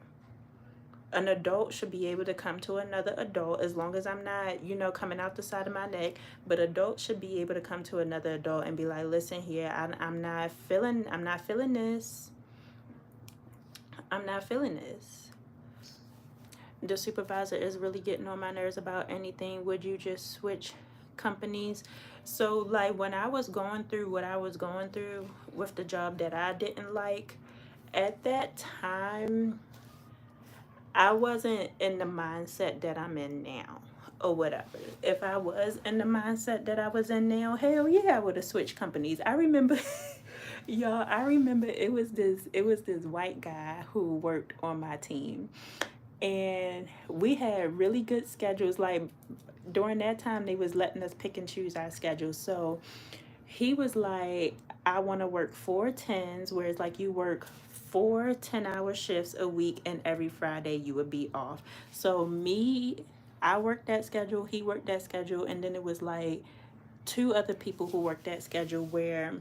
An adult should be able to come to another adult, as long as I'm not, coming out the side of my neck. But adults should be able to come to another adult and be like, listen here, I'm not feeling this. I'm not feeling this. The supervisor is really getting on my nerves about anything. Would you just switch companies? So like when I was going through what I was going through with the job that I didn't like, at that time, I wasn't in the mindset that I'm in now or whatever. If I was in the mindset that I was in now, hell yeah, I would have switched companies. I remember y'all, I remember it was this white guy who worked on my team. And we had really good schedules. Like during that time, they was letting us pick and choose our schedules. So he was like, I want to work 4 10s, where it's like you work 4 10-hour shifts a week, and every Friday you would be off. So I worked that schedule, he worked that schedule, and then it was like 2 other people who worked that schedule, where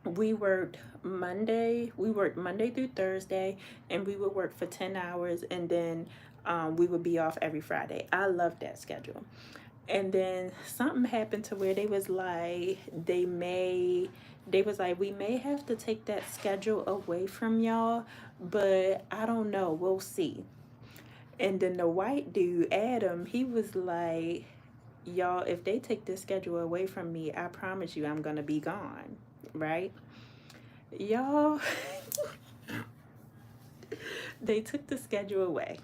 we worked Monday through Thursday, and we would work for 10 hours, and then we would be off every Friday. I loved that schedule. And then something happened to where they was like, we may have to take that schedule away from y'all, but I don't know, we'll see. And then the white dude, Adam, he was like, y'all, if they take this schedule away from me, I promise you I'm gonna be gone, right? Y'all, they took the schedule away.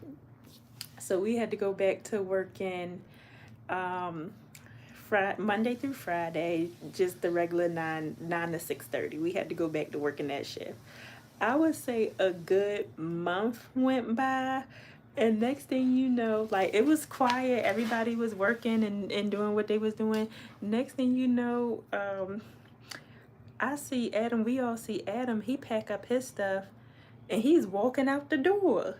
So we had to go back to working Monday through Friday, just the regular 9 to 6:30. We had to go back to working that shift. I would say a good month went by, and next thing you know, like it was quiet. Everybody was working and doing what they was doing. Next thing you know, I see Adam. We all see Adam. He pack up his stuff, and he's walking out the door.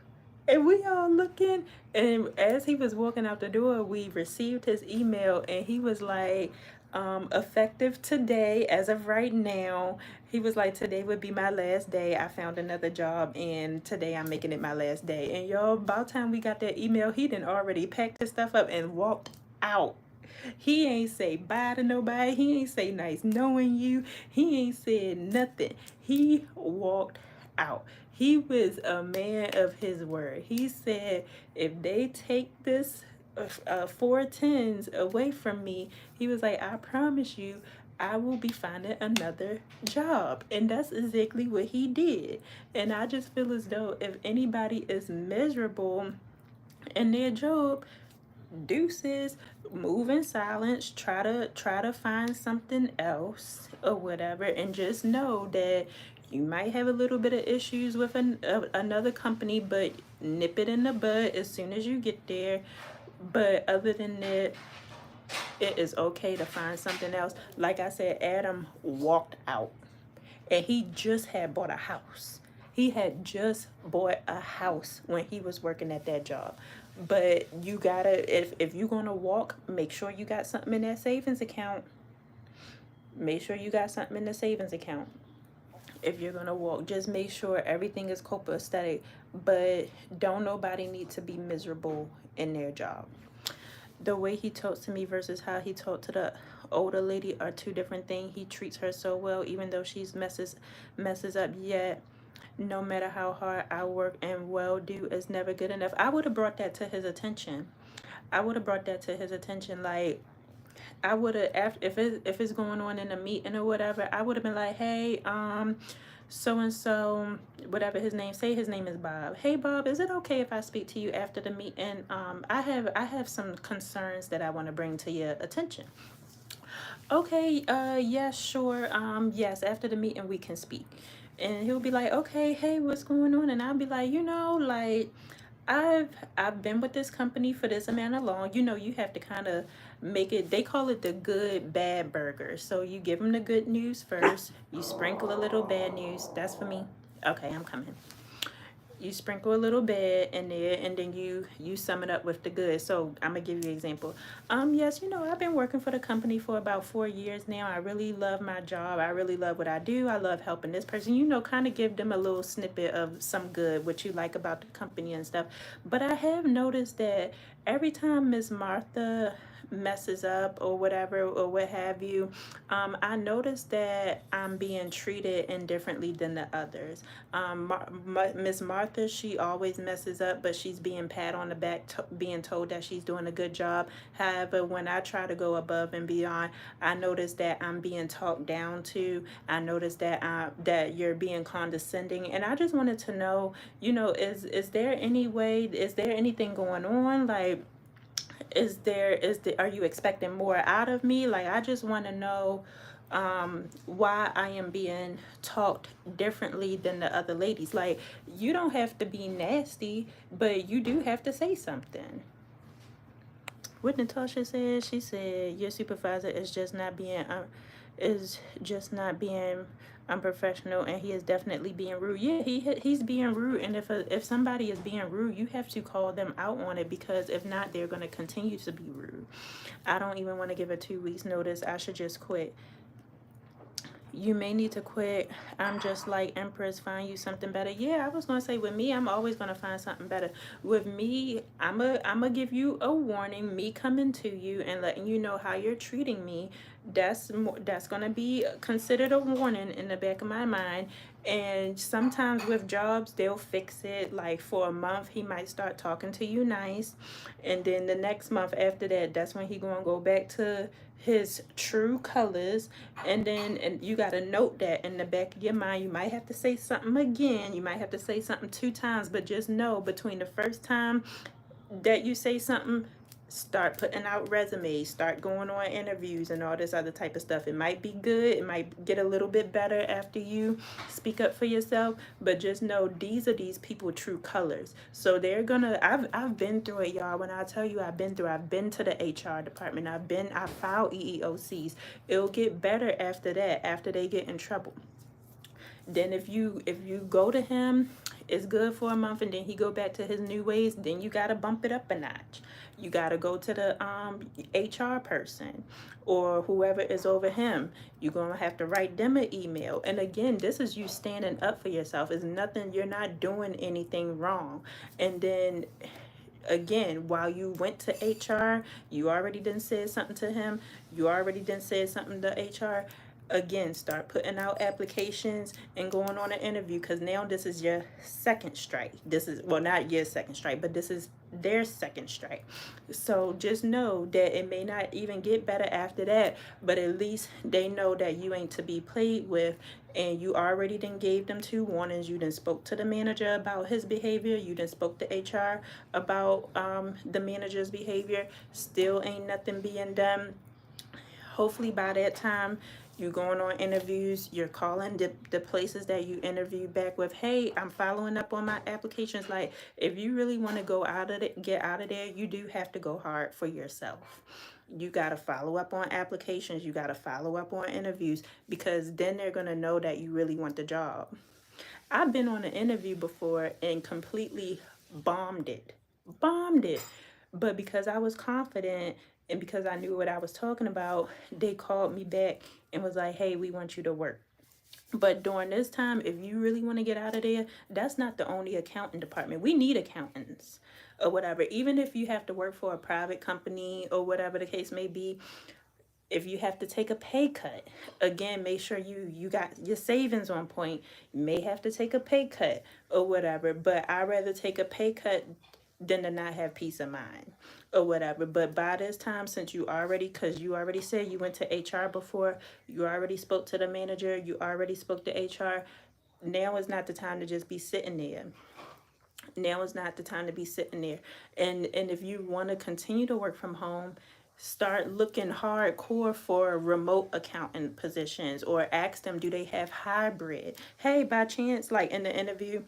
And we all looking, and as he was walking out the door, we received his email, and he was like, effective today, as of right now, he was like, today would be my last day. I found another job, and today I'm making it my last day. And y'all, by the time we got that email, he done already packed his stuff up and walked out. He ain't say bye to nobody. He ain't say nice knowing you. He ain't said nothing. He walked out. He was a man of his word. He said, if they take this 4 tens away from me, he was like, I promise you, I will be finding another job. And that's exactly what he did. And I just feel as though if anybody is miserable in their job, deuces, move in silence, try to find something else or whatever, and just know that you might have a little bit of issues with another company, but nip it in the bud as soon as you get there. But other than that, it is okay to find something else. Like I said, Adam walked out, and he just had bought a house. He had just bought a house when he was working at that job. But you gotta, if you're gonna walk, make sure you got something in that savings account. Make sure you got something in the savings account. If you're gonna walk, just make sure everything is copacetic. But don't nobody need to be miserable in their job. The way he talks to me versus how he talked to the older lady are two different things. He treats her so well, even though she's messes up. Yet no matter how hard I work and well do is never good enough. I would have brought that to his attention. I would have brought that to his attention. Like, I would have, if it's going on in a meeting or whatever, I would have been like, hey, so and so, whatever his name, say his name is Bob. Hey Bob, is it okay if I speak to you after the meeting? I have some concerns that I want to bring to your attention. Okay, yes, sure. Yes, after the meeting we can speak. And he'll be like, okay, hey, what's going on? And I'll be like, like, I've I've been with this company for this amount of long. You have to kind of make it. They call it the good bad burger. So you give them the good news first. You sprinkle a little bad news. That's for me. Okay, I'm coming. You sprinkle a little bit in there, and then you sum it up with the good. So I'm gonna give you an example. Yes, I've been working for the company for about 4 years now. I really love my job. I really love what I do. I love helping this person. Kind of give them a little snippet of some good, what you like about the company and stuff. But I have noticed that every time Miss Martha messes up or whatever or what have you, I noticed that I'm being treated indifferently than the others. Miss Martha, she always messes up, but she's being pat on the back, being told that she's doing a good job. However, when I try to go above and beyond, I notice that I'm being talked down to. I notice that you're being condescending, and I just wanted to know, is there any way? Is there anything going on? Like, are you expecting more out of me? Like, I just want to know why I am being talked differently than the other ladies. Like, you don't have to be nasty, but you do have to say something. What Natasha said, she said your supervisor is just not being unprofessional, and he is definitely being rude. Yeah, he's being rude, and if somebody is being rude, you have to call them out on it, because if not, they're going to continue to be rude. I don't even want to give a 2 weeks notice. I should just quit. You may need to quit. I'm just like Empress, find you something better. Yeah, I was gonna say, with me, I'm always gonna find something better. With me, I'm a give you a warning. Me coming to you and letting you know how you're treating me, that's gonna be considered a warning in the back of my mind. And sometimes with jobs, they'll fix it. Like, for a month, he might start talking to you nice, and then the next month after that, that's when he gonna go back to his true colors. And you got to note that in the back of your mind. You might have to say something again. You might have to say something 2 times, but just know, between the first time that you say something, start putting out resumes, start going on interviews and all this other type of stuff. It might be good, it might get a little bit better after you speak up for yourself, but just know, these are these people true colors. So they're gonna, I've been through it, y'all. When I tell you I've been to the HR department. I filed EEOCs. It'll get better after that, after they get in trouble. Then if you go to him, it's good for a month, and then he go back to his new ways, then you got to bump it up a notch. You got to go to the HR person or whoever is over him. You're going to have to write them an email. And again, this is you standing up for yourself. It's nothing, you're not doing anything wrong. And then again, while you went to HR, you already done said something to him, you already done said something to HR. Again, start putting out applications and going on an interview, because now this is your second strike. This is, well, not your second strike, but this is their second strike. So just know that it may not even get better after that, but at least they know that you ain't to be played with. And you already done gave them 2 warnings. You done spoke to the manager about his behavior. You done spoke to HR about the manager's behavior. Still ain't nothing being done. Hopefully by that time, you're going on interviews, you're calling the places that you interviewed back with, hey, I'm following up on my applications. Like, if you really want to go out of it, get out of there, you do have to go hard for yourself. You got to follow up on applications, you got to follow up on interviews, because then they're going to know that you really want the job. I've been on an interview before and completely bombed it. Bombed it. But because I was confident and because I knew what I was talking about, they called me back and was like, hey, we want you to work. But during this time, if you really want to get out of there, that's not the only accounting department. We need accountants or whatever. Even if you have to work for a private company or whatever the case may be, if you have to take a pay cut, again, make sure you got your savings on point. You may have to take a pay cut or whatever, but I'd rather take a pay cut than to not have peace of mind or whatever. But by this time, since you already, because you already said you went to HR before, you already spoke to the manager, you already spoke to HR, now is not the time to just be sitting there. Now is not the time to be sitting there. And if you want to continue to work from home, start looking hardcore for remote accountant positions, or ask them, do they have hybrid? Hey, by chance, like in the interview,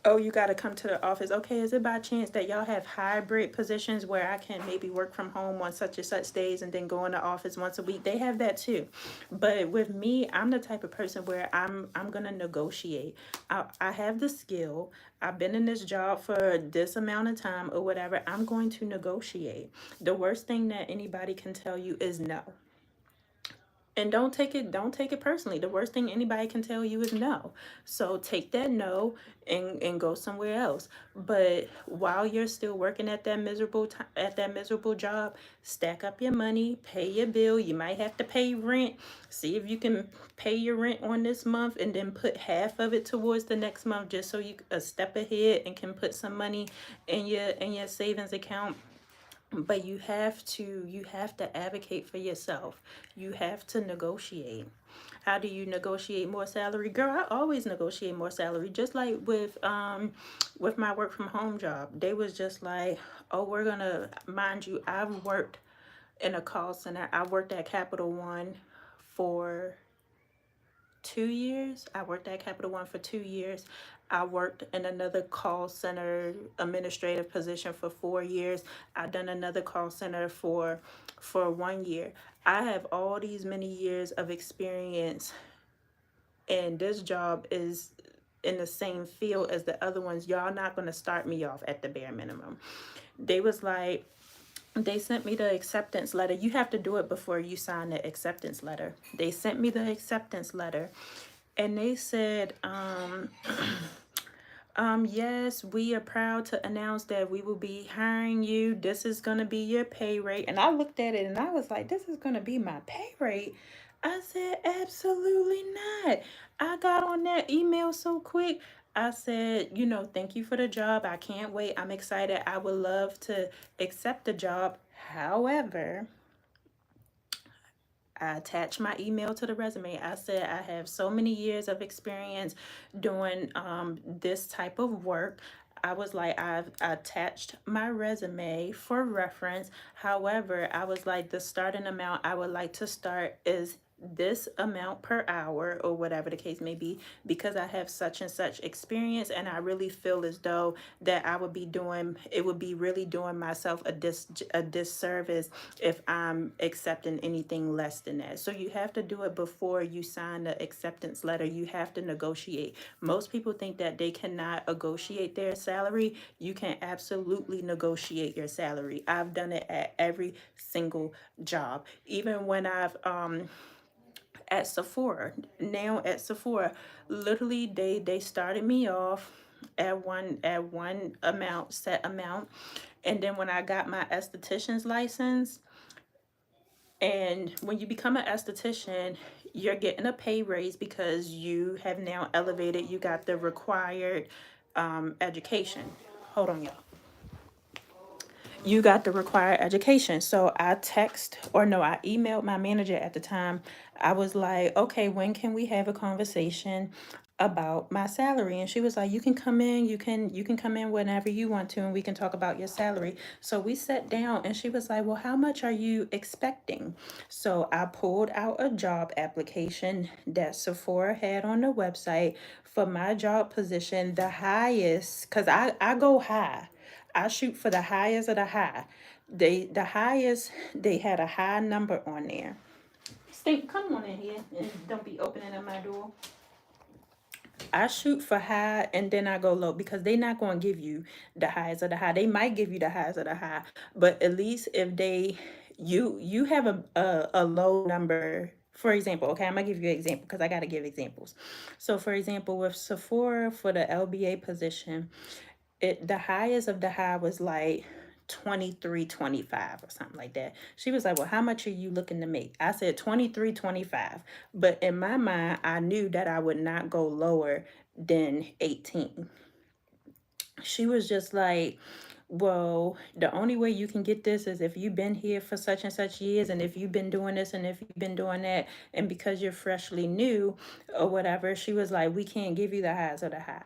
oh, you got to come to the office. Okay, is it by chance that y'all have hybrid positions where I can maybe work from home on such and such days and then go in the office once a week? They have that too. But with me, I'm the type of person where I'm gonna negotiate. I have the skill. I've been in this job for this amount of time or whatever. I'm going to negotiate. The worst thing that anybody can tell you is no. And don't take it personally. The worst thing anybody can tell you is no. So take that no and go somewhere else. But while you're still working at that miserable job, stack up your money, pay your bill. You might have to pay rent. See if you can pay your rent on this month and then put half of it towards the next month, just so you a step ahead and can put some money in your savings account. But you have to advocate for yourself. You have to negotiate. How do you negotiate more salary? Girl, I always negotiate more salary. Just like with my work from home job, they was just like, oh, we're gonna, mind you, I've worked in a call center. I worked at Capital One for 2 years. I worked at Capital One for 2 years. I worked in another call center administrative position for 4 years. I've done another call center for 1 year. I have all these many years of experience, and this job is in the same field as the other ones. Y'all not gonna start me off at the bare minimum. They was like, they sent me the acceptance letter. You have to do it before you sign the acceptance letter. They sent me the acceptance letter, and they said, yes, we are proud to announce that we will be hiring you. This is gonna be your pay rate. And I looked at it and I was like, this is gonna be my pay rate. I said, absolutely not. I got on that email so quick. I said, thank you for the job. I can't wait. I'm excited. I would love to accept the job. However, I attached my email to the resume. I said, I have so many years of experience doing this type of work. I was like, I've attached my resume for reference. However, I was like, the starting amount I would like to start is this amount per hour, or whatever the case may be, because I have such and such experience, and I really feel as though that it would be really doing myself a disservice if I'm accepting anything less than that. So you have to do it before you sign the acceptance letter. You have to negotiate. Most people think that they cannot negotiate their salary. You can absolutely negotiate your salary. I've done it at every single job. Even when I've at Sephora. Now at Sephora, literally they started me off at one amount, set amount, And then when I got my esthetician's license, and when you become an esthetician, you're getting a pay raise because you have now elevated, you got the required education. Hold on, y'all. You got the required education. So I I emailed my manager at the time. I was like, okay, when can we have a conversation about my salary? And she was like, you can come in, you can come in whenever you want to, and we can talk about your salary. So we sat down and she was like, well, how much are you expecting? So I pulled out a job application that Sephora had on the website for my job position, the highest, because I go high. I shoot for the highest of the high. The highest, they had a high number on there. Stink, come on in here and don't be opening up my door. I shoot for high and then I go low because they're not going to give you the highest of the high. They might give you the highest of the high, but at least if you have a low number. For example, okay, I'm gonna give you an example because I gotta give examples. So for example, with Sephora for the LBA position, the highest of the high was like 23.25 or something like that. She was like, well, how much are you looking to make? I said 23.25, but in my mind I knew that I would not go lower than 18. She was just like, well, the only way you can get this is if you've been here for such and such years, and if you've been doing this, and if you've been doing that, and because you're freshly new or whatever. She was like, we can't give you the highs or the high.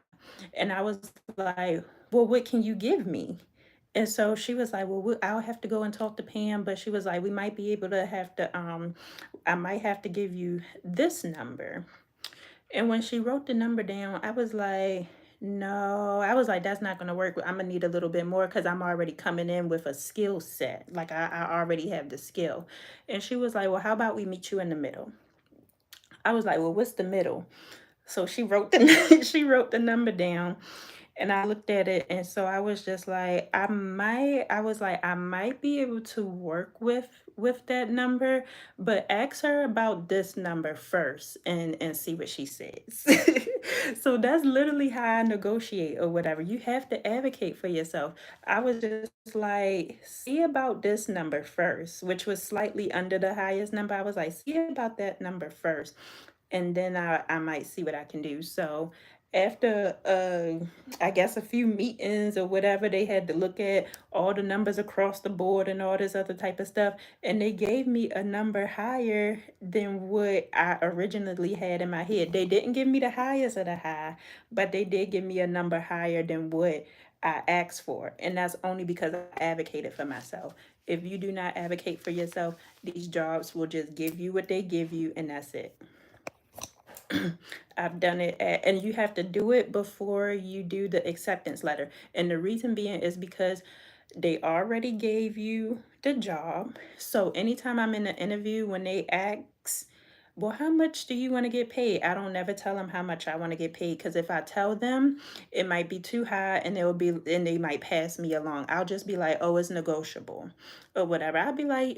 And I was like, well, what can you give me? And so she was like, well, I'll have to go and talk to Pam, but she was like, we might be able to I might have to give you this number. And when she wrote the number down, I was like, no, I was like, that's not going to work. I'm going to need a little bit more because I'm already coming in with a skill set. Like I already have the skill. And she was like, well, how about we meet you in the middle? I was like, well, what's the middle? So she wrote the she wrote the number down, and I looked at it, and so I was just like, I was like, I might be able to work with that number, but ask her about this number first and see what she says. So that's literally how I negotiate or whatever. You have to advocate for yourself. I was just like, see about this number first, which was slightly under the highest number. I was like, see about that number first, and then I might see what I can do. So after I guess a few meetings or whatever, they had to look at all the numbers across the board and all this other type of stuff, and they gave me a number higher than what I originally had in my head. They didn't give me the highest of the high, but they did give me a number higher than what I asked for, and that's only because I advocated for myself. If you do not advocate for yourself, these jobs will just give you what they give you, and that's it. I've done it and you have to do it before you do the acceptance letter. And the reason being is because they already gave you the job. So anytime I'm in an interview, when they ask, well, how much do you want to get paid? I don't never tell them how much I want to get paid, because if I tell them, it might be too high and they might pass me along. I'll just be like, oh, it's negotiable or whatever. I'll be like,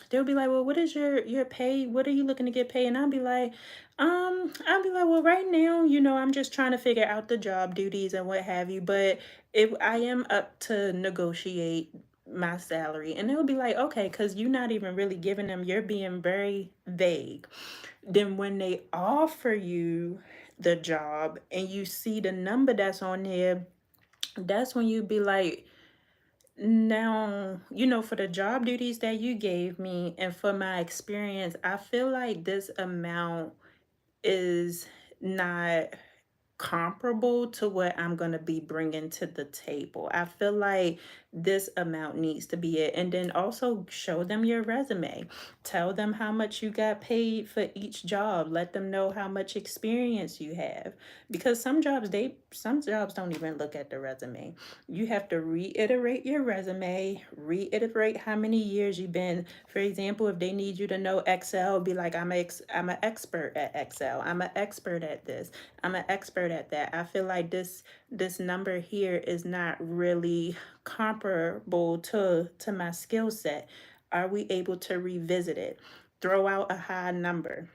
they'll be like, well, what is your pay? What are you looking to get paid? And I'll be like, well, right now, I'm just trying to figure out the job duties and what have you, but if I am up to negotiate my salary. And they'll be like, okay, because you're not even really giving them, you're being very vague. Then when they offer you the job and you see the number that's on there, that's when you be like, now, for the job duties that you gave me and for my experience, I feel like this amount is not comparable to what I'm going to be bringing to the table. I feel like this amount needs to be it. And then also show them your resume. Tell them how much you got paid for each job. Let them know how much experience you have. Because some jobs don't even look at the resume. You have to reiterate your resume, reiterate how many years you've been. For example, if they need you to know Excel, be like, I'm an expert at Excel. I'm an expert at this. I'm an expert at that. I feel like this number here is not really comparable to my skill set. Are we able to revisit it? Throw out a high number.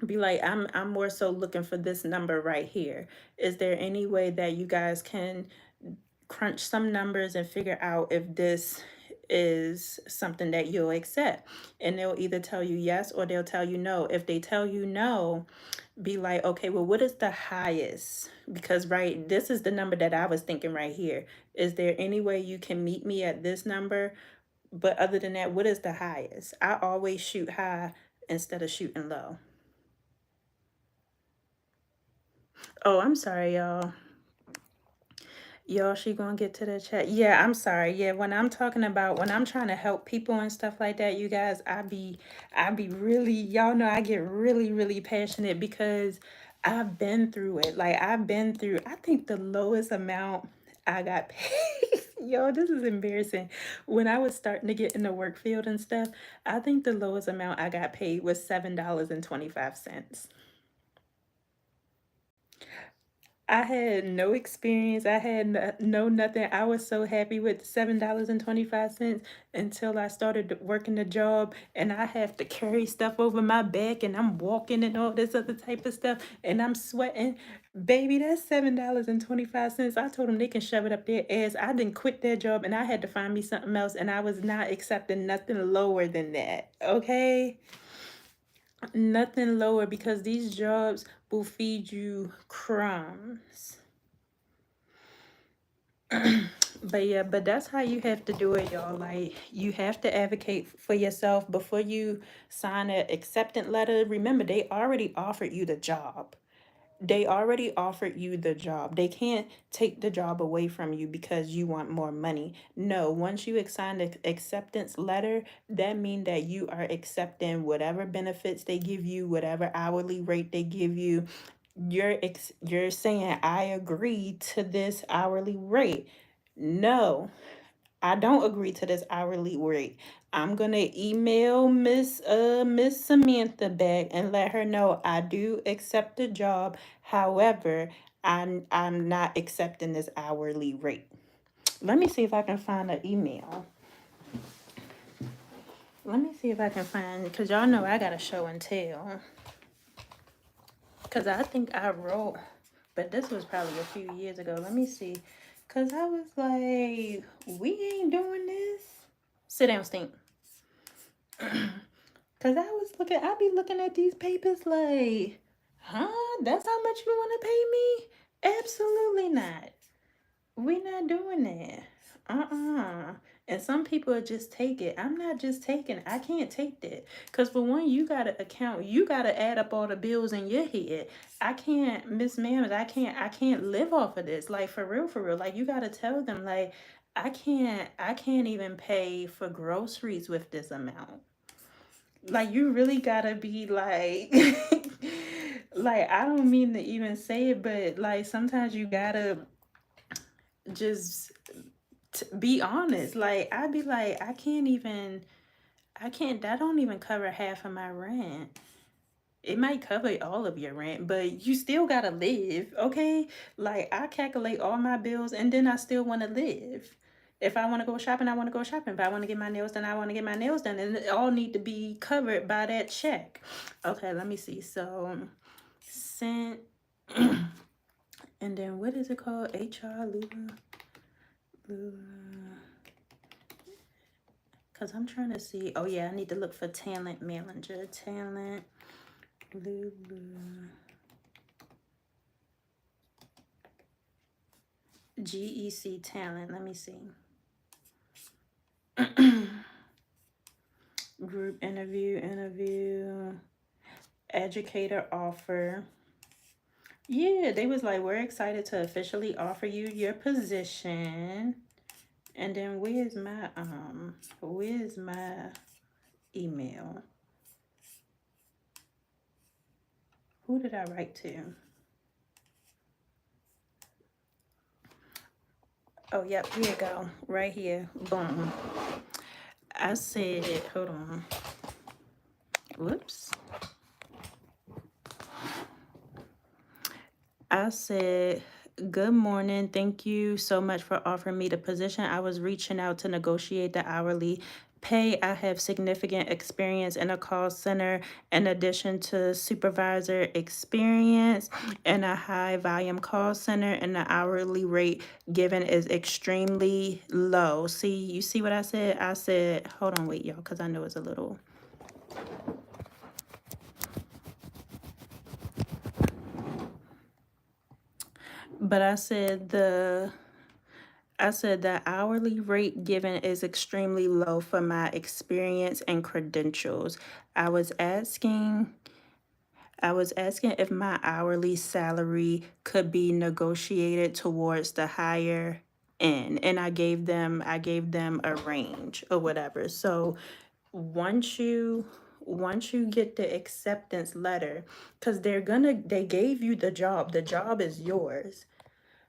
Be like, I'm more so looking for this number right here. Is there any way that you guys can crunch some numbers and figure out if this is something that you'll accept. And they'll either tell you yes or they'll tell you no. If they tell you no, be like, okay, well, what is the highest? Because, right, this is the number that I was thinking right here. Is there any way you can meet me at this number? But other than that, what is the highest? I always shoot high instead of shooting low. Oh, I'm sorry, y'all. Y'all, she gonna get to the chat. Yeah, I'm sorry. Yeah, when I'm talking about when I'm trying to help people and stuff like that, you guys, I be really, y'all know I get really, really passionate because I've been through it. Like I've been through, I think the lowest amount I got paid. Yo, this is embarrassing. When I was starting to get in the work field and stuff, I think the lowest amount I got paid was $7.25. I had no experience. I had no nothing. I was so happy with $7.25 until I started working the job and I have to carry stuff over my back and I'm walking and all this other type of stuff and I'm sweating. Baby, that's $7.25. I told them they can shove it up their ass. I didn't quit that job and I had to find me something else and I was not accepting nothing lower than that. Okay? Nothing lower because these jobs will feed you crumbs. But yeah, but that's how you have to do it, y'all. Like you have to advocate for yourself before you sign an acceptance letter. Remember, they already offered you the job. They already offered you the job. They can't take the job away from you because you want more money. No, once you sign the acceptance letter, that means that you are accepting whatever benefits they give you, whatever hourly rate they give you. You're saying I agree to this hourly rate. No, I don't agree to this hourly rate. I'm gonna email Miss Samantha back and let her know I do accept the job. However, I'm not accepting this hourly rate. Let me see if I can find an email. Let me see if I can find, because y'all know I got a show and tell. Because I think I wrote, but this was probably a few years ago. Let me see. Because I was like, we ain't doing this. Sit down, Stink. Cause I be looking at these papers like, huh? That's how much you want to pay me? Absolutely not. We not doing that. And some people just take it. I'm not just taking it. I can't take that. Cause for one, you gotta account. You gotta add up all the bills in your head. I can't, Miss Mammoth. I can't live off of this. Like for real, for real. Like you gotta tell them like, I can't even pay for groceries with this amount. Like you really gotta be like like I don't mean to even say it, but like sometimes you gotta just be honest. Like I'd be like, I can't, that don't even cover half of my rent. It might cover all of your rent, but you still gotta live, okay? Like I calculate all my bills and then I still wanna live. If I want to go shopping, I want to go shopping. If I want to get my nails done, I want to get my nails done. And it all need to be covered by that check. Okay, let me see. So, sent. And then what is it called? HR Lula. Because I'm trying to see. Oh, yeah, I need to look for talent manager. Talent Lula. GEC talent. Let me see. Group interview, educator offer. Yeah, they was like, we're excited to officially offer you your position. And then where's my email? Who did I write to? Oh, yep, here you go. Right here. Boom. I said, hold on. Whoops. I said, good morning. Thank you so much for offering me the position. I was reaching out to negotiate the hourly Pay, I have significant experience in a call center in addition to supervisor experience in a high volume call center, and the hourly rate given is extremely low. See, you see what I said? I said, hold on, wait, y'all, because I know it's a little. But I said the hourly rate given is extremely low for my experience and credentials. I was asking I was asking if my hourly salary could be negotiated towards the higher end, and I gave them a range or whatever. So once you get the acceptance letter, because they gave you the job is yours.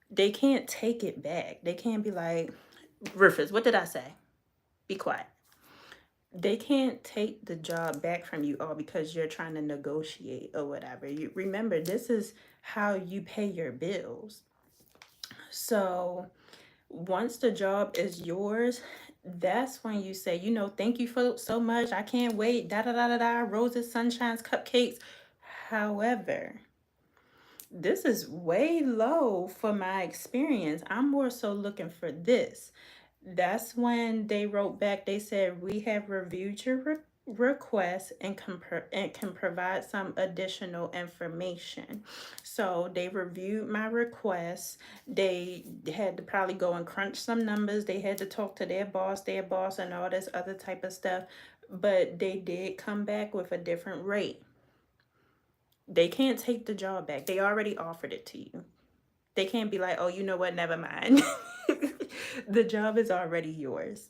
They can't take it back. They can't be like, Rufus, what did I say? Be quiet. They can't take the job back from you all because you're trying to negotiate or whatever. You remember, this is how you pay your bills. So once the job is yours, that's when you say, thank you for so much. I can't wait. Da da da da da. Roses, sunshines, cupcakes. However, this is way low for my experience. I'm more so looking for this. That's when they wrote back. They said, we have reviewed your request and can provide some additional information. So they reviewed my request. They had to probably go and crunch some numbers. They had to talk to their boss, and all this other type of stuff. But they did come back with a different rate. They can't take the job back. They already offered it to you. They can't be like, oh, you know what? Never mind. The job is already yours.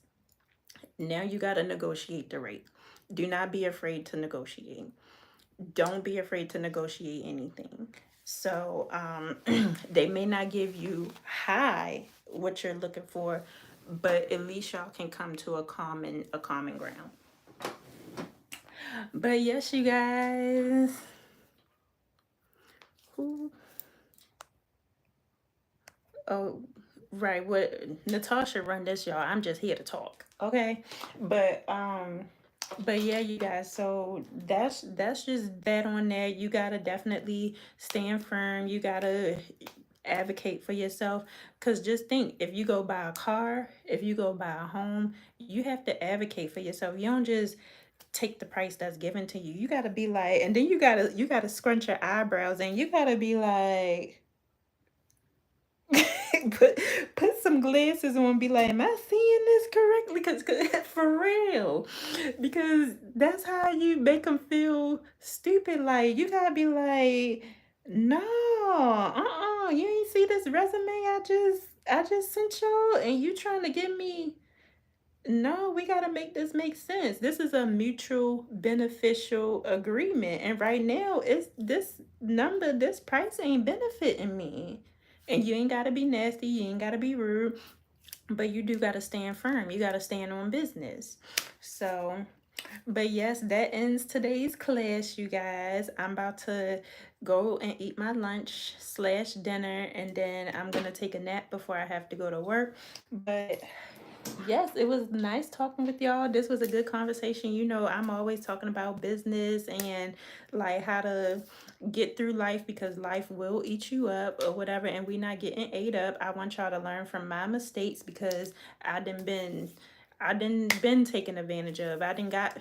Now you got to negotiate the rate. Do not be afraid to negotiate. Don't be afraid to negotiate anything. So they may not give you high what you're looking for, but at least y'all can come to a common ground. But yes, you guys. Who? Oh, right. What Natasha run this, y'all. I'm just here to talk. Okay. But yeah, you guys, so that's just that on there. You gotta definitely stand firm. You gotta advocate for yourself. Cause just think, if you go buy a car, if you go buy a home, you have to advocate for yourself. You don't just take the price that's given to you. You gotta be like, and then you gotta scrunch your eyebrows and you gotta be like, put put some glasses on, be like, am I seeing this correctly? Cause for real, because that's how you make them feel stupid. Like, you gotta be like, no, you ain't see this resume I just sent y'all, and you trying to get me. No, we got to make this make sense. This is a mutual beneficial agreement. And right now, it's this price ain't benefiting me. And you ain't got to be nasty. You ain't got to be rude. But you do got to stand firm. You got to stand on business. So, but yes, that ends today's class, you guys. I'm about to go and eat my lunch slash dinner. And then I'm going to take a nap before I have to go to work. But yes, it was nice talking with y'all. This was a good conversation. I'm always talking about business and like how to get through life, because life will eat you up or whatever, and we not getting ate up. I want y'all to learn from my mistakes, because I didn't been taken advantage of. I didn't got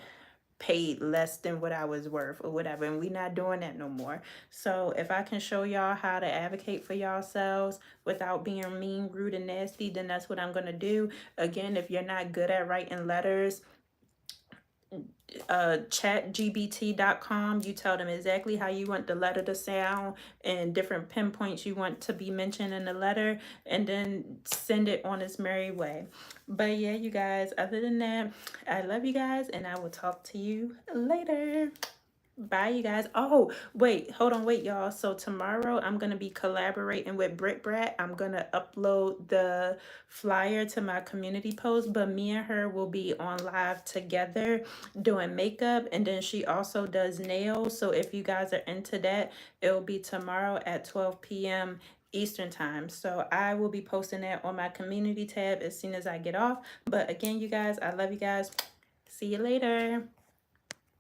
paid less than what I was worth or whatever, and we not doing that no more. So if I can show y'all how to advocate for yourselves without being mean, rude, and nasty, then that's what I'm gonna do. Again, if you're not good at writing letters, chatgbt.com, you tell them exactly how you want the letter to sound and different pinpoints you want to be mentioned in the letter, and then send it on its merry way. But yeah, you guys, other than that, I love you guys, and I will talk to you later. Bye, you guys. Oh, wait, hold on, wait, y'all. So tomorrow I'm gonna be collaborating with Britt Brat. I'm gonna upload the flyer to my community post, but me and her will be on live together doing makeup, and then she also does nails. So if you guys are into that, it will be tomorrow at 12 p.m. Eastern time. So I will be posting that on my community tab as soon as I get off. But again, you guys, I love you guys. See you later.